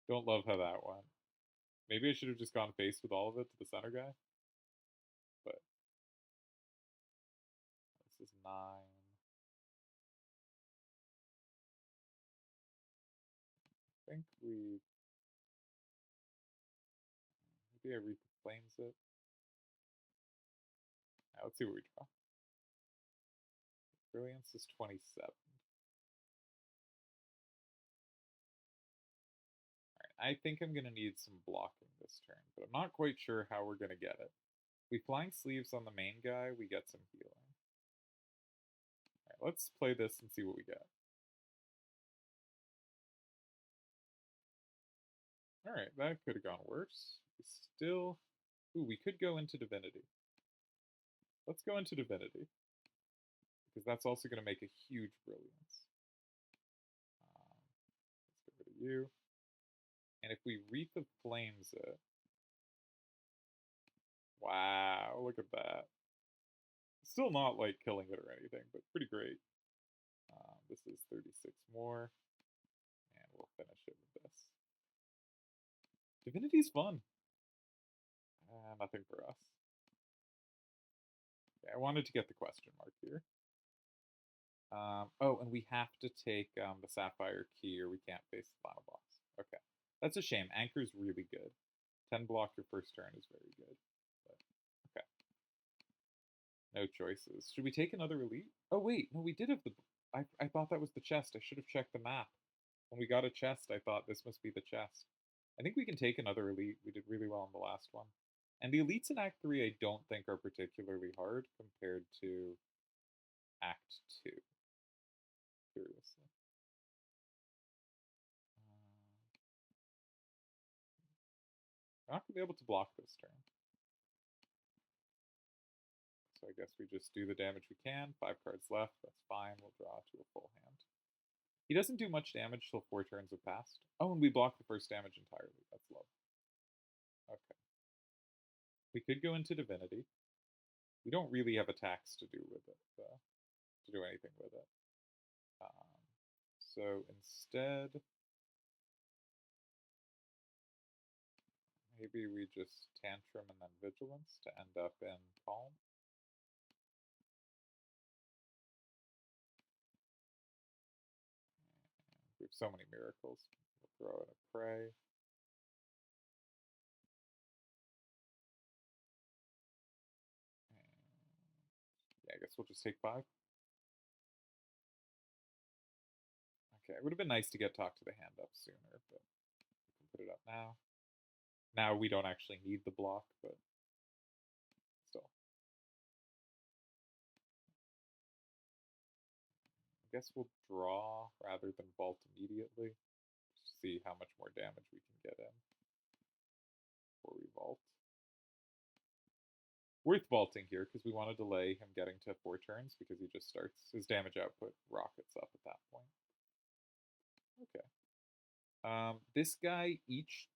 Don't love how that went. Maybe I should have just gone face with all of it to the center guy. But this is 9. I think maybe I Reap the Flames it. Now let's see what we draw. Brilliance is 27. I think I'm going to need some blocking this turn, but I'm not quite sure how we're going to get it. If we Flying Sleeves on the main guy, we get some healing. Alright, let's play this and see what we get. Alright, that could have gone worse. We still... Ooh, we could go into Divinity. Let's go into Divinity. because that's also going to make a huge brilliance. Let's get rid of you. And if we Wreath of Flames it, wow, look at that. Still not like killing it or anything, but pretty great. This is 36 more, and we'll finish it with this. Divinity's fun. Nothing for us. Okay, I wanted to get the question mark here. Oh, and we have to take the Sapphire Key or we can't face the final boss. Okay. That's a shame. Anchor's really good. 10 block your first turn is very good. But, okay. No choices. Should we take another elite? Oh, wait. No, we did have the... I thought that was the chest. I should have checked the map. When we got a chest, I thought this must be the chest. I think we can take another elite. We did really well in the last one. And the elites in Act 3 I don't think are particularly hard compared to Act 2. Curiously. I'm not going to be able to block this turn. So I guess we just do the damage we can. 5 cards left. That's fine. We'll draw to a full hand. He doesn't do much damage till 4 turns have passed. Oh, and we block the first damage entirely. That's low. Okay. We could go into Divinity. We don't really have attacks to do with it, to do anything with it. So instead, maybe we just Tantrum and then Vigilance to end up in Calm. We have so many miracles. We'll throw in a Prey. Yeah, I guess we'll just take 5. Okay, it would have been nice to get Talk to the Hand up sooner, but we can put it up now. Now we don't actually need the block, but still. I guess we'll draw rather than vault immediately. Just see how much more damage we can get in before we vault. Worth vaulting here because we want to delay him getting to 4 turns because he just starts, his damage output rockets up at that point. Okay. This guy, each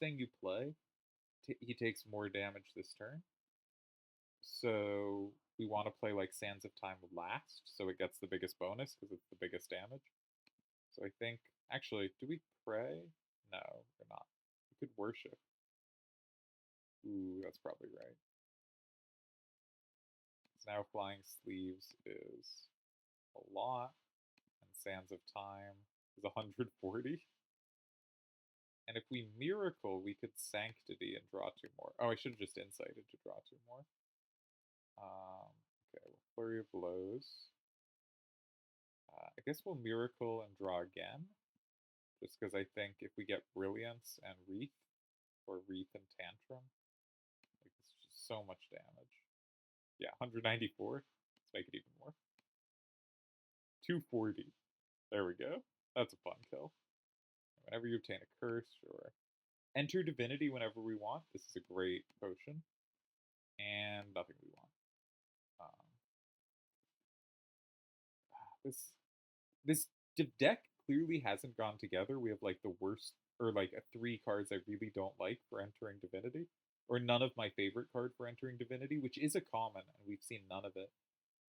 thing you play, he takes more damage this turn. So we want to play like Sands of Time last, so it gets the biggest bonus because it's the biggest damage. So I think, actually, do we pray? No, we're not. We could worship. Ooh, that's probably right. So now Flying Sleeves is a lot, and Sands of Time is 140. And if we Miracle, we could Sanctity and draw 2 more. Oh, I should have just Incited to draw 2 more. Okay, well, Flurry of Blows. I guess we'll Miracle and draw again. Just because I think if we get Brilliance and Wreath, or Wreath and Tantrum, like it's just so much damage. Yeah, 194. Let's make it even more. 240. There we go. That's a fun kill. Whenever you obtain a curse, or enter Divinity whenever we want. This is a great potion. And nothing we want. This deck clearly hasn't gone together. We have like the worst, or like 3 cards I really don't like for entering Divinity, or none of my favorite card for entering Divinity, which is a common, and we've seen none of it.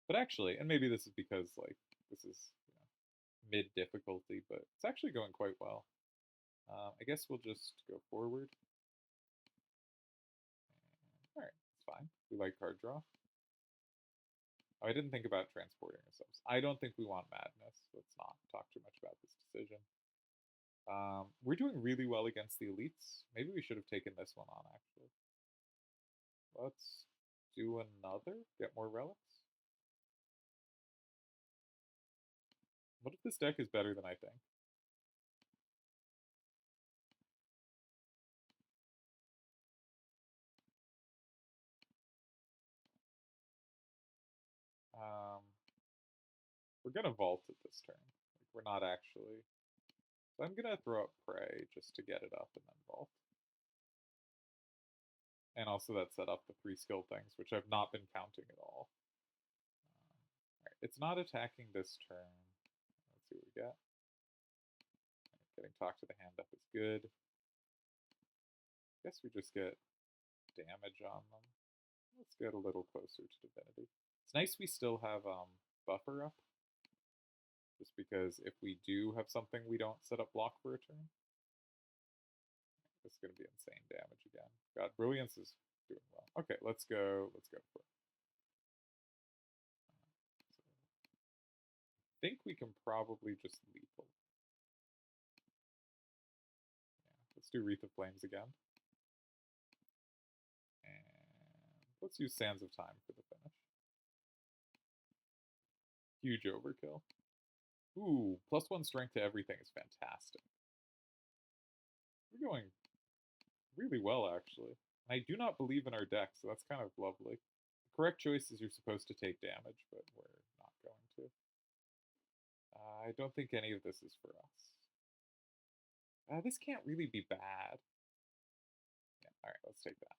But actually, and maybe this is because like this is mid difficulty, but it's actually going quite well. I guess we'll just go forward. All right, it's fine. We like card draw. Oh, I didn't think about transporting ourselves. I don't think we want Madness. Let's not talk too much about this decision. We're doing really well against the elites. Maybe we should have taken this one on, actually. Let's do another. Get more relics. What if this deck is better than I think? We're gonna vault it this turn. Like, we're not actually. So I'm gonna throw up Prey just to get it up and then vault. And also that set up the 3 skill things, which I've not been counting at all. Alright, it's not attacking this turn. Let's see what we got. Getting Talk to the Hand up is good. Guess we just get damage on them. Let's get a little closer to Divinity. It's nice we still have buffer up. Just because if we do have something we don't set up block for a turn, it's going to be insane damage again. God, Brilliance is doing well. Okay, let's go for it. I think we can probably just lethal. Yeah, let's do Wreath of Flames again. And let's use Sands of Time for the finish. Huge overkill. Ooh, +1 strength to everything is fantastic. We're going really well, actually. I do not believe in our deck, so that's kind of lovely. The correct choice is you're supposed to take damage, but we're not going to. I don't think any of this is for us. This can't really be bad. Yeah, alright, let's take that.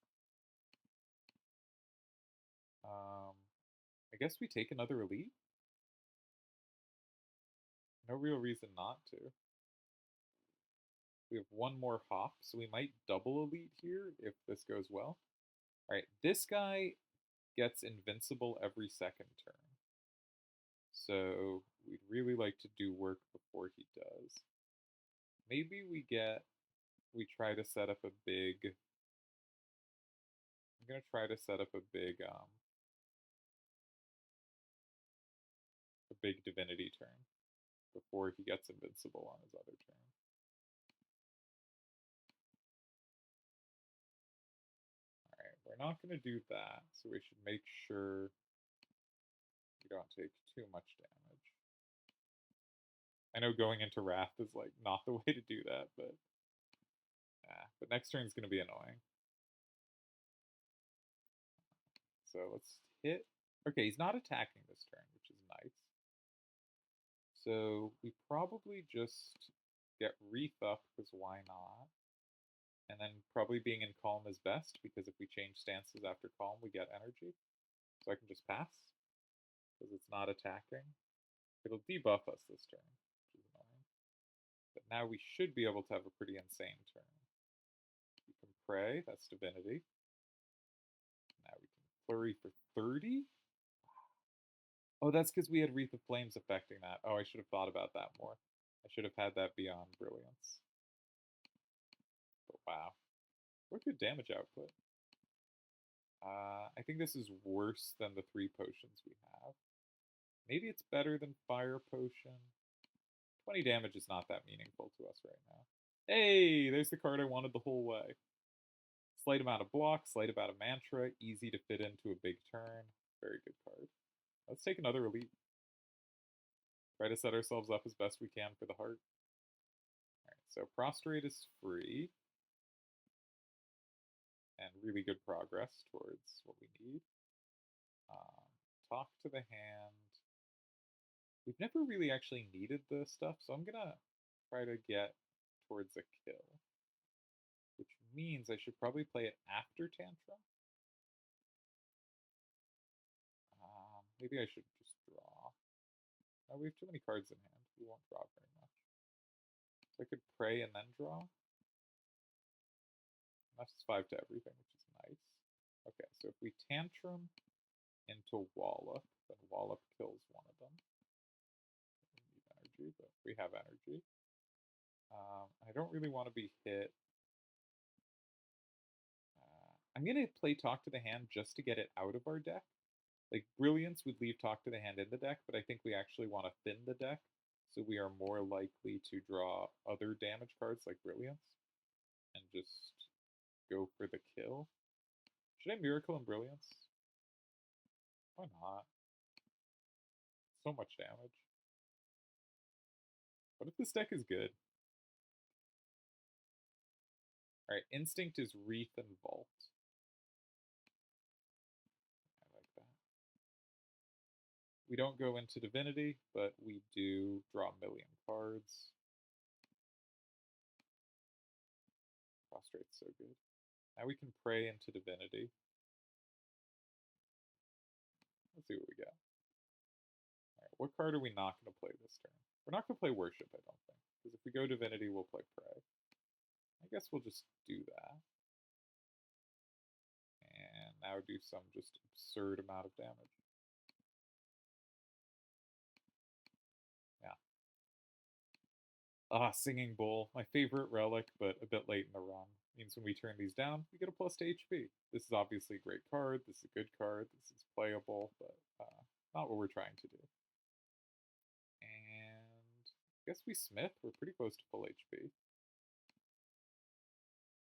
I guess we take another elite? No real reason not to. We have one more hop, so we might double elite here if this goes well. Alright, this guy gets invincible every second turn. So we'd really like to do work before he does. Maybe we try to set up a big... I'm going to try to set up a big divinity turn before he gets invincible on his other turn. Alright, we're not going to do that, so we should make sure we don't take too much damage. I know going into Wrath is like not the way to do that, but next turn is going to be annoying. So let's hit. Okay, he's not attacking this turn, which is nice. So we probably just get Wreath up, because why not? And then probably being in Calm is best, because if we change stances after Calm, we get energy. So I can just pass, because it's not attacking. It'll debuff us this turn, which is annoying. But now we should be able to have a pretty insane turn. We can Pray, that's Divinity. Now we can Flurry for 30? Oh, that's because we had Wreath of Flames affecting that. Oh, I should have thought about that more. I should have had that beyond Brilliance. But wow. What good damage output. I think this is worse than the 3 potions we have. Maybe it's better than Fire Potion. 20 damage is not that meaningful to us right now. Hey, there's the card I wanted the whole way. Slight amount of block, slight amount of mantra, easy to fit into a big turn. Very good card. Let's take another elite. Try to set ourselves up as best we can for the heart. Alright, so Prostrate is free. And really good progress towards what we need. Talk to the Hand. We've never really actually needed the stuff, so I'm gonna try to get towards a kill. Which means I should probably play it after Tantrum. Maybe I should just draw. Oh, we have too many cards in hand. We won't draw very much. So I could Pray and then draw. That's 5 to everything, which is nice. Okay, so if we Tantrum into Wallop, then Wallop kills one of them. We need energy, but we have energy. I don't really want to be hit. I'm going to play Talk to the Hand just to get it out of our deck. Like, Brilliance would leave Talk to the Hand in the deck, but I think we actually want to thin the deck, so we are more likely to draw other damage cards like Brilliance, and just go for the kill. Should I Miracle and Brilliance? Why not? So much damage. What if this deck is good? Alright, Instinct is Wreath and Vault. I like that. We don't go into Divinity, but we do draw a million cards. Prostrate's so good. Now we can Pray into Divinity. Let's see what we got. what card are we not going to play this turn? We're not going to play Worship, I don't think. Because if we go Divinity, we'll play Pray. I guess we'll just do that. And now do some just absurd amount of damage. Yeah. Singing Bowl. My favorite relic, but a bit late in the run. Means when we turn these down, we get a plus to HP. This is obviously a great card. This is a good card. This is playable, but not what we're trying to do. And I guess we Smith. We're pretty close to full HP.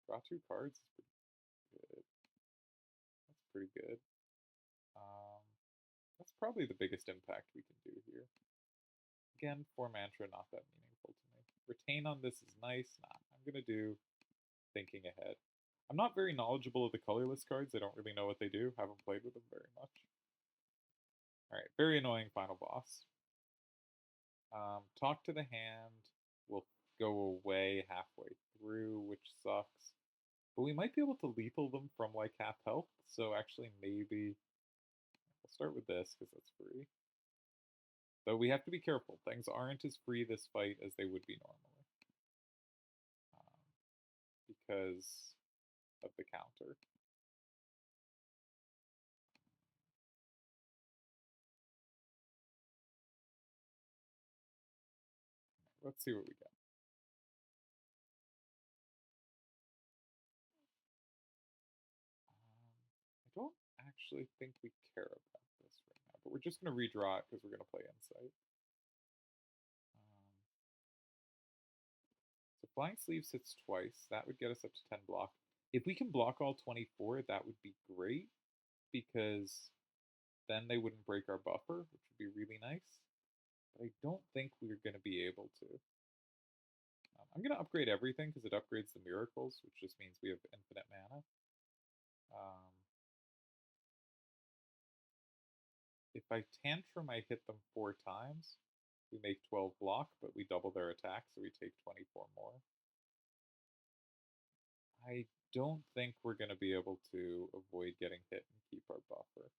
Draw 2 cards is pretty good. That's pretty good. That's probably the biggest impact we can do here. Again, 4 mantra, not that meaningful to me. Retain on this is nice. Nah, I'm going to do Thinking Ahead. I'm not very knowledgeable of the colorless cards. I don't really know what they do. Haven't played with them very much. Alright, very annoying final boss. Talk to the hand will go away halfway through, which sucks. But we might be able to lethal them from like half health, so actually maybe we'll start with this because that's free. Though we have to be careful. Things aren't as free this fight as they would be normally. Because of the counter. Let's see what we get. I don't actually think we care about this right now, but we're just going to redraw it because we're going to play Insight. So Flying Sleeves hits twice. That would get us up to 10 block. If we can block all 24, that would be great because then they wouldn't break our buffer, which would be really nice. But I don't think we're going to be able to. I'm going to upgrade everything because it upgrades the miracles, which just means we have infinite mana. If I Tantrum, I hit them 4 times. We make 12 block, but we double their attack, so we take 24 more. I don't think we're going to be able to avoid getting hit and keep our buffer.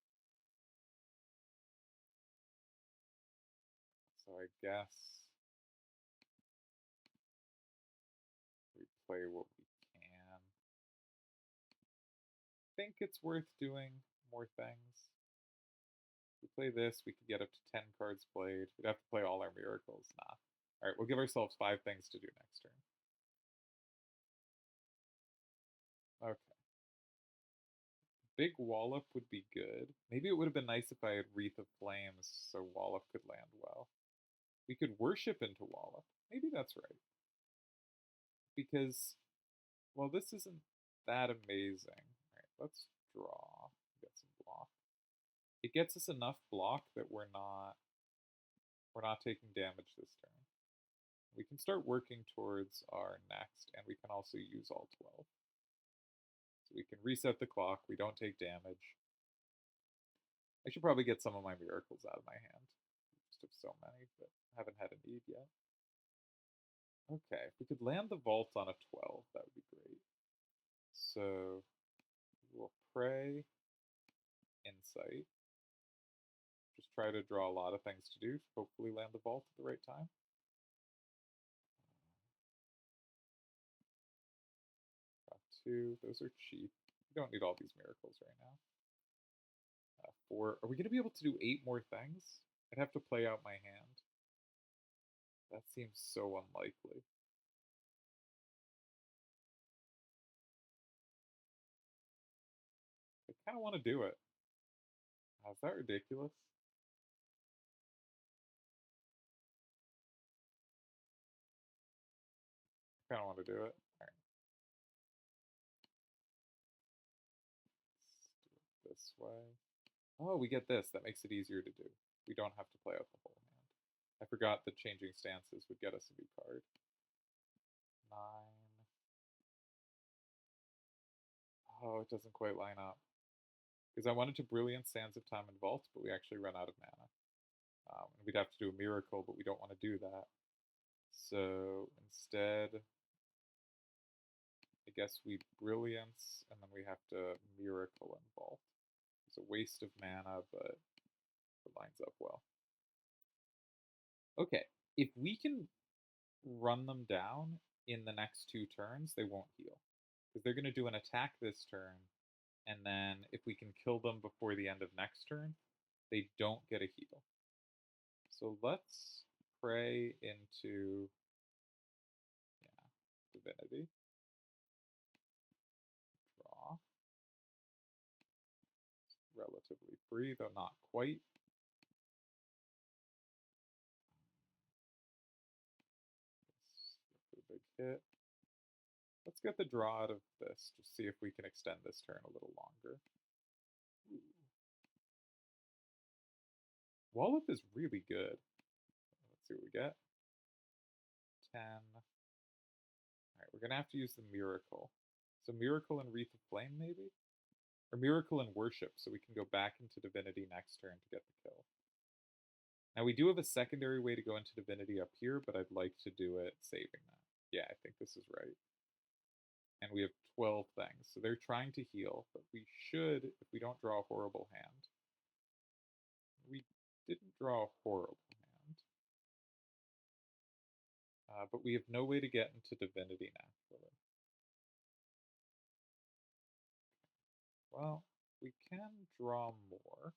So I guess we play what we can. I think it's worth doing more things. If we play this, we could get up to 10 cards played. We'd have to play all our miracles. Nah. Alright, we'll give ourselves 5 things to do next turn. Okay. Big Wallop would be good. Maybe it would have been nice if I had Wreath of Flames so Wallop could land well. We could Worship into Wallop. Maybe that's right. Because, well, this isn't that amazing. Alright, let's draw. Get some block. It gets us enough block that we're not taking damage this turn. We can start working towards our next, and we can also use all 12. So we can reset the clock, we don't take damage. I should probably get some of my miracles out of my hand. I just have so many, but I haven't had a need yet. Okay, if we could land the vault on a 12, that would be great. So we'll pray Insight. Just try to draw a lot of things to do, hopefully land the vault at the right time. Got 2, those are cheap. We don't need all these miracles right now. 4, are we going to be able to do 8 more things? I'd have to play out my hand. That seems so unlikely. I kind of want to do it. Is that ridiculous? I kind of want to do it. All right. Let's do it this way. Oh, we get this. That makes it easier to do. We don't have to play out the whole hand. I forgot that changing stances would get us a new card. 9. Oh, it doesn't quite line up. Because I wanted to Brilliant Sands of Time and Vault, but we actually run out of mana. And we'd have to do a miracle, but we don't want to do that. So instead, I guess we Brilliance, and then we have to Miracle and Vault. It's a waste of mana, but it lines up well. Okay, if we can run them down in the next 2 turns, they won't heal. Because they're going to do an attack this turn, and then if we can kill them before the end of next turn, they don't get a heal. So let's pray into, yeah, Divinity. Draw. Relatively free, though not quite. This a big hit. Let's get the draw out of this, just see if we can extend this turn a little longer. Ooh. Wallop is really good. Let's see what we get. 10. Alright, we're going to have to use the Miracle. So Miracle and Wreath of Flame, maybe? Or Miracle and Worship, so we can go back into Divinity next turn to get the kill. Now, we do have a secondary way to go into Divinity up here, but I'd like to do it saving that. Yeah, I think this is right. And we have 12 things, so they're trying to heal, but we should, if we don't draw a horrible hand. We didn't draw a horrible hand. But we have no way to get into Divinity naturally. Well, we can draw more.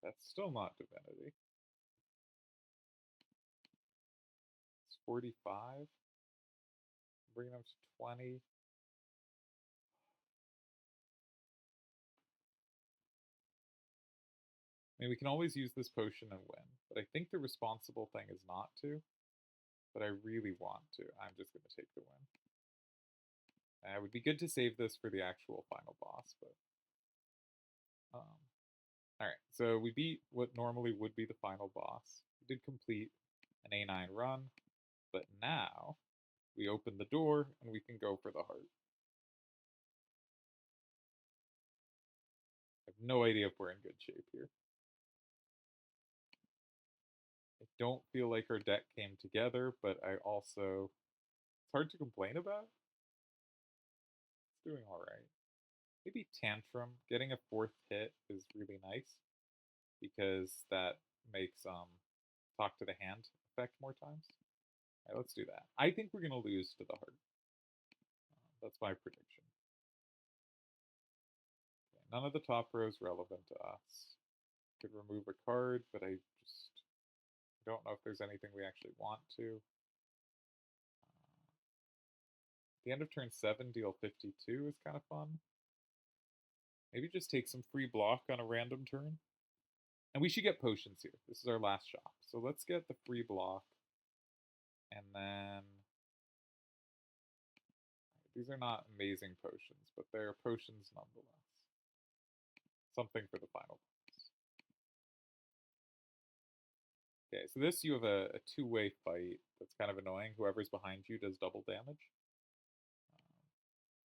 That's still not Divinity. It's 45. Bring them to 20. I mean, we can always use this potion and win, but I think the responsible thing is not to. But I really want to. I'm just going to take the win. It would be good to save this for the actual final boss, but... Alright, so we beat what normally would be the final boss. We did complete an A9 run, but now we open the door and we can go for the heart. I have no idea if we're in good shape here. I don't feel like our deck came together, but I also... It's hard to complain about. It's doing alright. Maybe Tantrum. Getting a 4th hit is really nice, because that makes talk to the hand effect more times. Alright, let's do that. I think we're going to lose to the heart. That's my prediction. Okay, none of the top rows relevant to us. Could remove a card, but I just don't know if there's anything we actually want to. The end of turn 7, deal 52 is kind of fun. Maybe just take some free block on a random turn. And we should get potions here. This is our last shop. So let's get the free block. And then... These are not amazing potions, but they're potions nonetheless. Something for the final boss. Okay, so this you have a two-way fight that's kind of annoying. Whoever's behind you does double damage.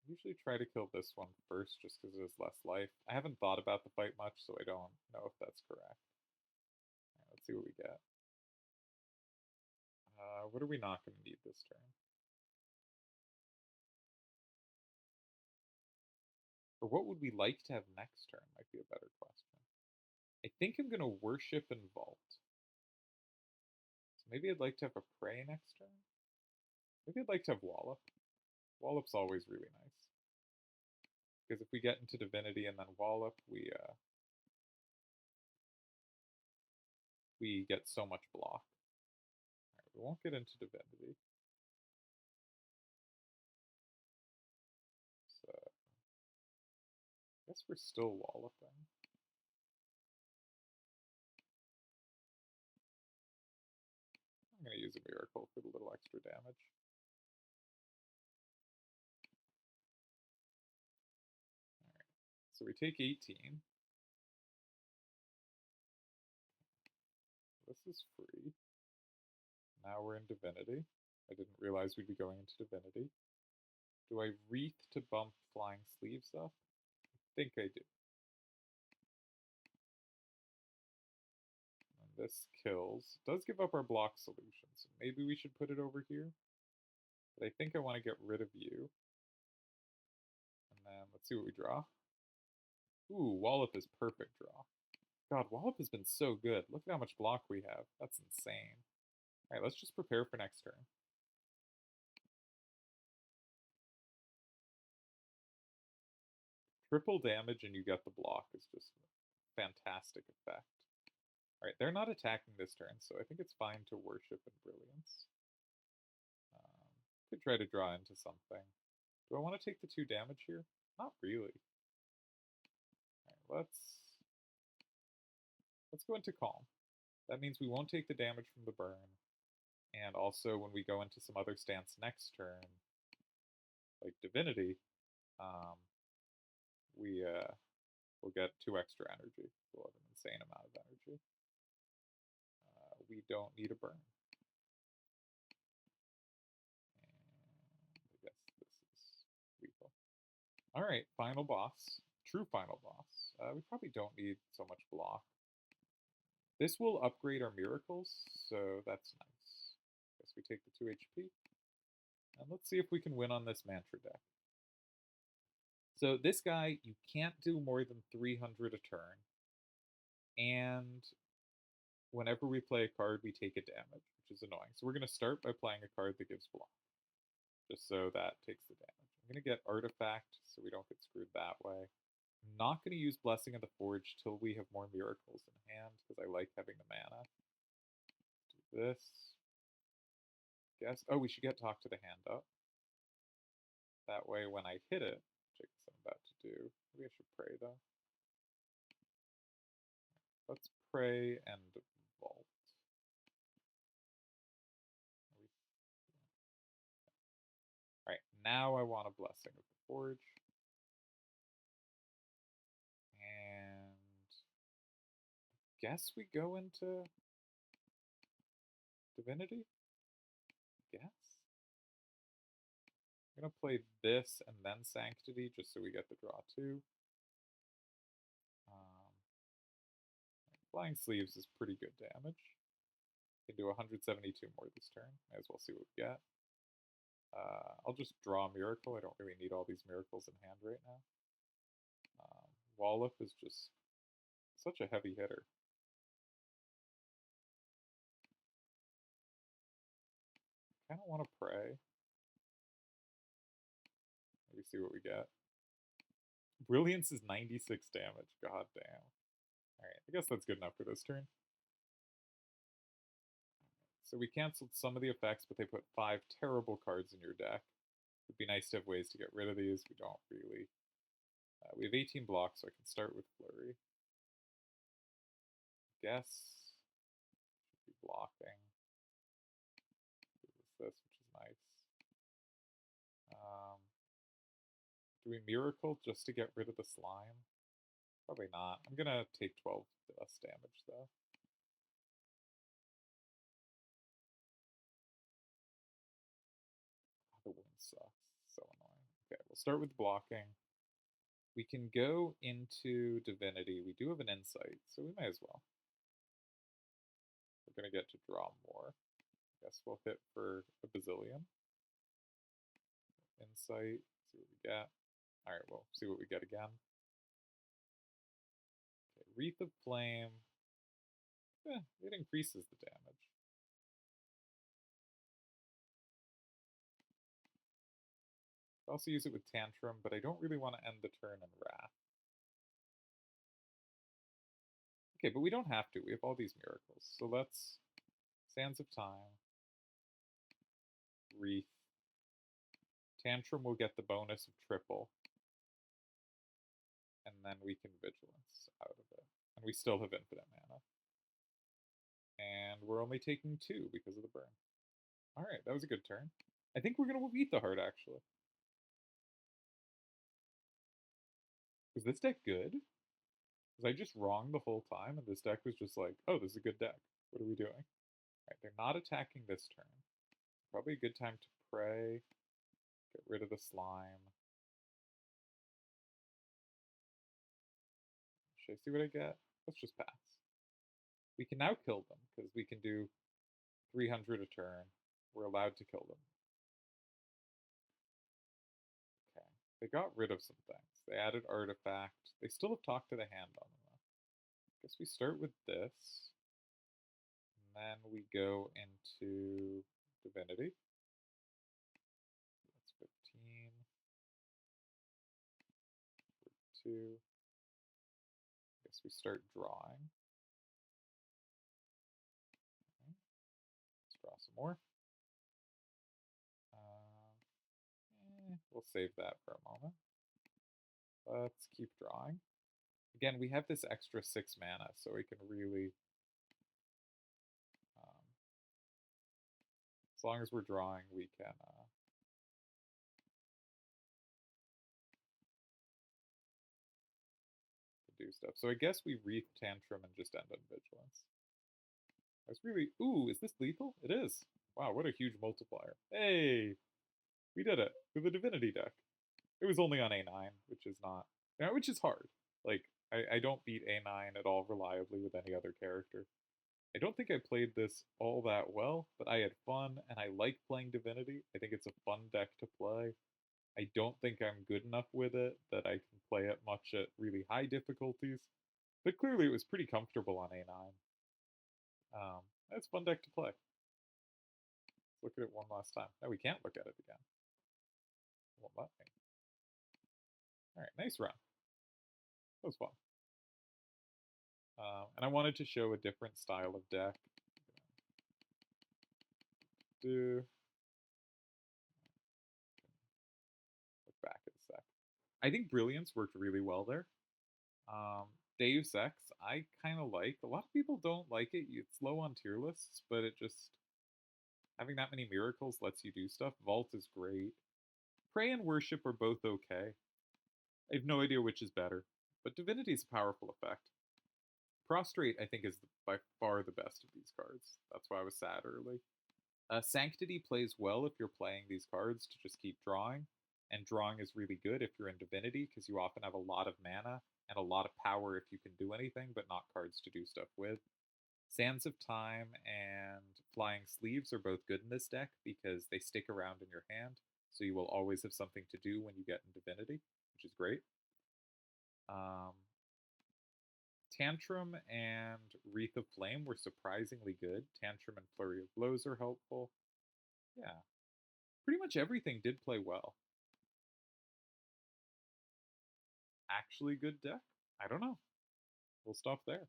Usually try to kill this one first just because it has less life. I haven't thought about the fight much, so I don't know if that's correct. Right, let's see what we get. What are we not going to need this turn? Or what would we like to have next turn might be a better question. I think I'm going to Worship and Vault. So maybe I'd like to have a Prey next turn. Maybe I'd like to have Wallop. Wallop's always really nice. Because if we get into Divinity and then Wallop, we get so much block. Alright, we won't get into Divinity. So, I guess we're still Walloping. I'm going to use a Miracle for the little extra damage. Alright, so we take 18. This is free. Now we're in Divinity. I didn't realize we'd be going into Divinity. Do I Wreath to bump Flying Sleeves up? I think I do. And this kills. It does give up our block solution, so maybe we should put it over here. But I think I want to get rid of you. And then let's see what we draw. Ooh, Wallop is perfect draw. God, Wallop has been so good. Look at how much block we have. That's insane. Alright, let's just prepare for next turn. Triple damage and you get the block is just a fantastic effect. Alright, they're not attacking this turn, so I think it's fine to Worship and Brilliance. Could try to draw into something. Do I want to take the 2 damage here? Not really. Alright, let's go into Calm. That means we won't take the damage from the burn. And also when we go into some other stance next turn, like Divinity, we'll get 2 extra energy. We'll have an insane amount of energy. We don't need a burn. And I guess this is lethal. Alright, final boss. True final boss. We probably don't need so much block. This will upgrade our miracles, so that's nice. Guess we take the 2 HP. And let's see if we can win on this mantra deck. So this guy, you can't do more than 300 a turn. And whenever we play a card, we take a damage, which is annoying. So we're going to start by playing a card that gives block, just so that takes the damage. I'm going to get Artifact so we don't get screwed that way. I'm not going to use Blessing of the Forge till we have more miracles in hand, because I like having the mana. Do this. Guess. Oh, we should get Talk to the Hand up. That way when I hit it, which I guess I'm about to do, maybe I should pray though. Let's pray and vault. Alright, now I want a Blessing of the Forge. And I guess we go into Divinity? I guess. I'm going to play this and then Sanctity just so we get the draw too. Flying Sleeves is pretty good damage. Can do 172 more this turn. Might as well see what we get. I'll just draw a Miracle. I don't really need all these miracles in hand right now. Wallop is just such a heavy hitter. I kind of want to pray. Maybe see what we get. Brilliance is 96 damage. God damn. Alright, I guess that's good enough for this turn. So we canceled some of the effects, but they put 5 terrible cards in your deck. It would be nice to have ways to get rid of these. We don't really. We have 18 blocks, so I can start with Flurry. Guess should be blocking. This, which is nice. Do we Miracle just to get rid of the slime? Probably not. I'm gonna take 12 less damage though. Oh, the wind sucks. So annoying. Okay, we'll start with blocking. We can go into Divinity. We do have an Insight, so we may as well. We're gonna get to draw more. I guess we'll hit for a bazillion. Insight, see what we get. Alright, we'll see what we get again. Okay, Wreath of Flame. It increases the damage. I also use it with Tantrum, but I don't really want to end the turn in Wrath. Okay, but we don't have to. We have all these miracles. So let's Sands of Time. Wreath. Tantrum will get the bonus of triple. And then we can Vigilance out of it. And we still have infinite mana. And we're only taking 2 because of the burn. Alright, that was a good turn. I think we're going to beat the heart, actually. Is this deck good? Was I just wrong the whole time and this deck was just like, oh, this is a good deck. What are we doing? Alright, they're not attacking this turn. Probably a good time to pray. Get rid of the slime. Should I see what I get? Let's just pass. We can now kill them, because we can do 300 a turn. We're allowed to kill them. Okay. They got rid of some things. They added Artifact. They still have Talk to the Hand on them, though. Guess we start with this, and then we go into Divinity. That's 15. 2. Guess we start drawing. Okay. Let's draw some more. We'll save that for a moment. Let's keep drawing. Again, we have this extra 6 mana, so we can really, as long as we're drawing, we can do stuff. So I guess we Wreath Tantrum and just end on Vigilance. I was really, ooh, is this lethal? It is. Wow, what a huge multiplier. Hey, we did it with a Divinity deck. It was only on A9, which is not, which is hard. Like, I don't beat A9 at all reliably with any other character. I don't think I played this all that well, but I had fun, and I like playing Divinity. I think it's a fun deck to play. I don't think I'm good enough with it that I can play it much at really high difficulties, but clearly it was pretty comfortable on A9. It's a fun deck to play. Let's look at it one last time. No, we can't look at it again. Won't let me. Alright, nice run. That was fun. And I wanted to show a different style of deck. Look back at a sec. I think Brilliance worked really well there. Deus Ex, I kind of like. A lot of people don't like it. It's low on tier lists, but it just, having that many miracles lets you do stuff. Vault is great. Pray and Worship are both okay. I have no idea which is better, but Divinity is a powerful effect. Prostrate, I think, is by far the best of these cards. That's why I was sad early. Sanctity plays well if you're playing these cards to just keep drawing, and drawing is really good if you're in Divinity, because you often have a lot of mana and a lot of power if you can do anything, but not cards to do stuff with. Sands of Time and Flying Sleeves are both good in this deck because they stick around in your hand, so you will always have something to do when you get in Divinity, which is great. Tantrum and Wreath of Flame were surprisingly good. Tantrum and Flurry of Blows are helpful. Yeah. Pretty much everything did play well. Actually good deck? I don't know. We'll stop there.